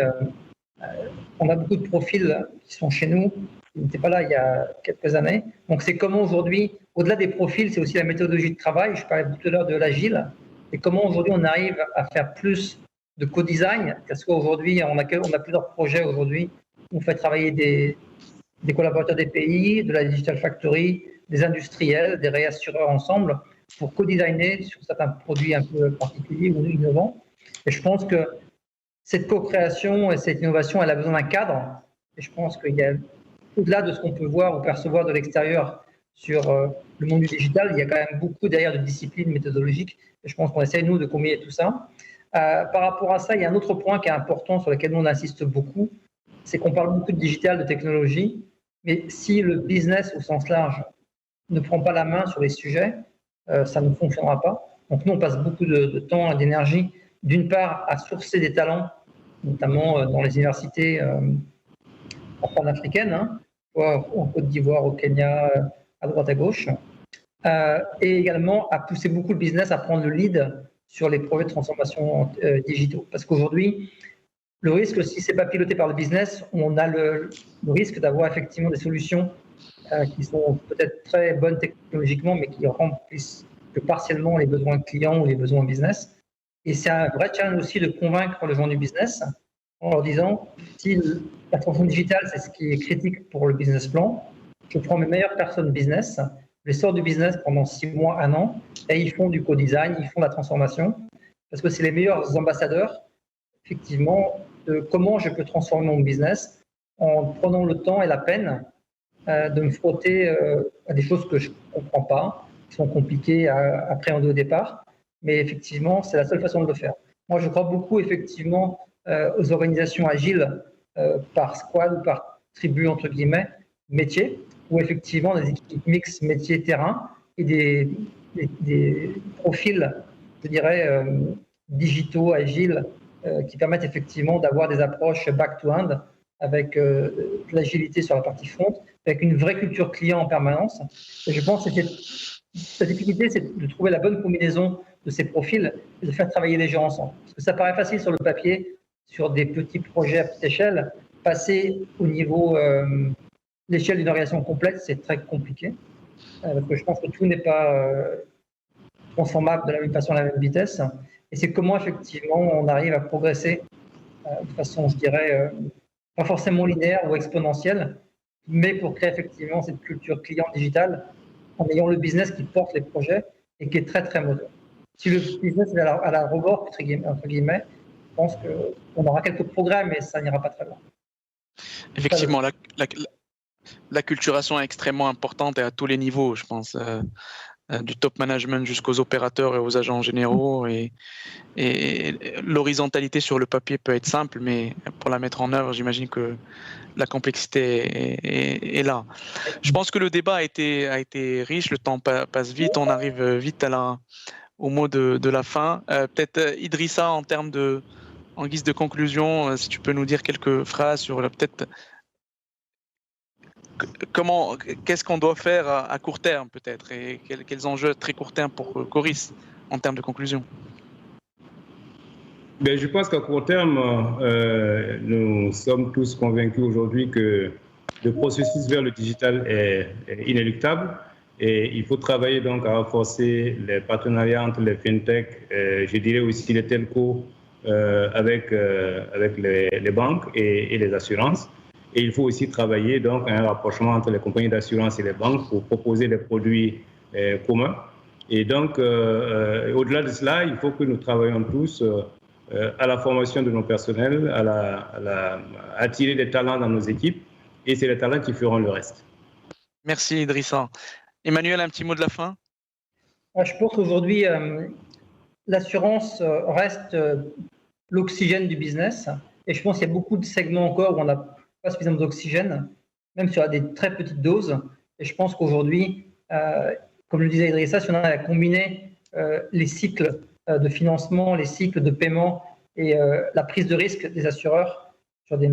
on a beaucoup de profils qui sont chez nous, qui n'était pas là il y a quelques années. Donc, c'est comment aujourd'hui, au-delà des profils, c'est aussi la méthodologie de travail. Je parlais tout à l'heure de l'agile. Et comment aujourd'hui on arrive à faire plus de co-design, que ce soit aujourd'hui, on a plusieurs projets aujourd'hui. On fait travailler des collaborateurs des pays, de la Digital Factory, des industriels, des réassureurs ensemble pour co-designer sur certains produits un peu particuliers ou innovants. Et je pense que cette co-création et cette innovation, elle a besoin d'un cadre. Et je pense qu'il y a, au-delà de ce qu'on peut voir ou percevoir de l'extérieur sur le monde du digital, il y a quand même beaucoup derrière de disciplines méthodologiques. Et je pense qu'on essaie, nous, de combiner tout ça. Par rapport à ça, il y a un autre point qui est important sur lequel nous, on insiste beaucoup, c'est qu'on parle beaucoup de digital, de technologie, mais si le business au sens large ne prend pas la main sur les sujets, ça ne fonctionnera pas. Donc nous, on passe beaucoup de temps et d'énergie, d'une part, à sourcer des talents, notamment dans les universités panafricaines, en Côte d'Ivoire, au Kenya, à droite à gauche, et également à pousser beaucoup le business à prendre le lead sur les projets de transformation digitaux. Parce qu'aujourd'hui, le risque, si ce n'est pas piloté par le business, on a le risque d'avoir effectivement des solutions qui sont peut-être très bonnes technologiquement, mais qui remplissent que partiellement les besoins clients ou les besoins business. Et c'est un vrai challenge aussi de convaincre les gens du business en leur disant, si la transformation digitale, c'est ce qui est critique pour le business plan, je prends mes meilleures personnes business, je les sors du business pendant 6 mois, 1 an, et ils font du co-design, ils font de la transformation, parce que c'est les meilleurs ambassadeurs, effectivement, de comment je peux transformer mon business en prenant le temps et la peine de me frotter à des choses que je ne comprends pas, qui sont compliquées à appréhender au départ, mais effectivement, c'est la seule façon de le faire. Moi, je crois beaucoup, effectivement, aux organisations agiles par squad ou par tribu, entre guillemets, métier, où effectivement, des équipes mixtes métier-terrain et des profils, je dirais, digitaux, agiles, qui permettent effectivement d'avoir des approches back-to-end avec de l'agilité sur la partie front, avec une vraie culture client en permanence. Et je pense que la difficulté, c'est de trouver la bonne combinaison de ces profils et de faire travailler les gens ensemble. Parce que ça paraît facile sur le papier, sur des petits projets à petite échelle. Passer au niveau, l'échelle d'une organisation complète, c'est très compliqué. Parce que je pense que tout n'est pas transformable de la même façon, à la même vitesse. Et c'est comment, effectivement, on arrive à progresser de façon, je dirais, pas forcément linéaire ou exponentielle, mais pour créer effectivement cette culture client digitale en ayant le business qui porte les projets et qui est très, très moteur. Si le business est à la rebord, entre guillemets, je pense qu'on aura quelques progrès, mais ça n'ira pas très loin. Effectivement, l'acculturation est extrêmement importante et à tous les niveaux, je pense. Du top management jusqu'aux opérateurs et aux agents généraux. Et l'horizontalité sur le papier peut être simple, mais pour la mettre en œuvre, j'imagine que la complexité est là. Je pense que le débat a été riche, le temps passe vite, on arrive vite au mot de la fin. Peut-être Idrissa, en guise de conclusion, si tu peux nous dire quelques phrases sur peut-être qu'est-ce qu'on doit faire à court terme peut-être et quels enjeux très court terme pour Coris en termes de conclusion? Ben, je pense qu'à court terme, nous sommes tous convaincus aujourd'hui que le processus vers le digital est inéluctable et il faut travailler donc à renforcer les partenariats entre les fintech, je dirais aussi les telcos avec les banques et les assurances. Et il faut aussi travailler donc à un rapprochement entre les compagnies d'assurance et les banques pour proposer des produits communs. Et donc, au-delà de cela, il faut que nous travaillions tous à la formation de nos personnels, à attirer des talents dans nos équipes. Et c'est les talents qui feront le reste. Merci Idrissa. Emmanuel, un petit mot de la fin? Je pense qu'aujourd'hui, l'assurance reste l'oxygène du business. Et je pense qu'il y a beaucoup de segments encore où on n'a pas suffisamment d'oxygène, même sur des très petites doses. Et je pense qu'aujourd'hui, comme le disait Idrissa, si on a combiné les cycles de financement, les cycles de paiement et la prise de risque des assureurs sur des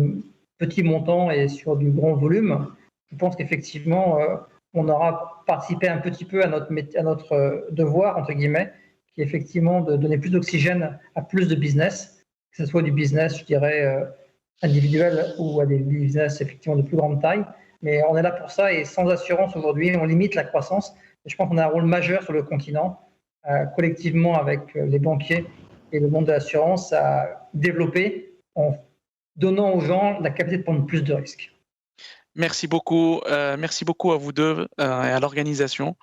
petits montants et sur du grand volume, je pense qu'effectivement, on aura participé un petit peu à notre devoir, entre guillemets, qui est effectivement de donner plus d'oxygène à plus de business, que ce soit du business, je dirais, individuel ou à des business effectivement de plus grande taille, Mais on est là pour ça et sans assurance aujourd'hui, on limite la croissance. Et je pense qu'on a un rôle majeur sur le continent, collectivement avec les banquiers et le monde de l'assurance, à développer en donnant aux gens la capacité de prendre plus de risques. Merci beaucoup à vous deux et à l'organisation.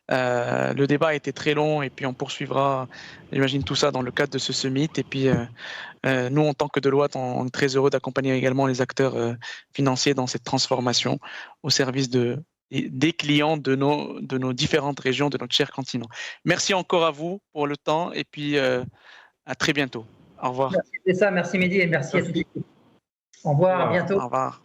Le débat a été très long et puis on poursuivra, j'imagine, tout ça dans le cadre de ce summit. Et puis nous, en tant que Deloitte, on est très heureux d'accompagner également les acteurs financiers dans cette transformation au service des clients de nos différentes régions, de notre cher continent. Merci encore à vous pour le temps et puis à très bientôt. Au revoir. Merci Tessa, merci Mehdi et merci à tous. Au revoir, à bientôt. Au revoir.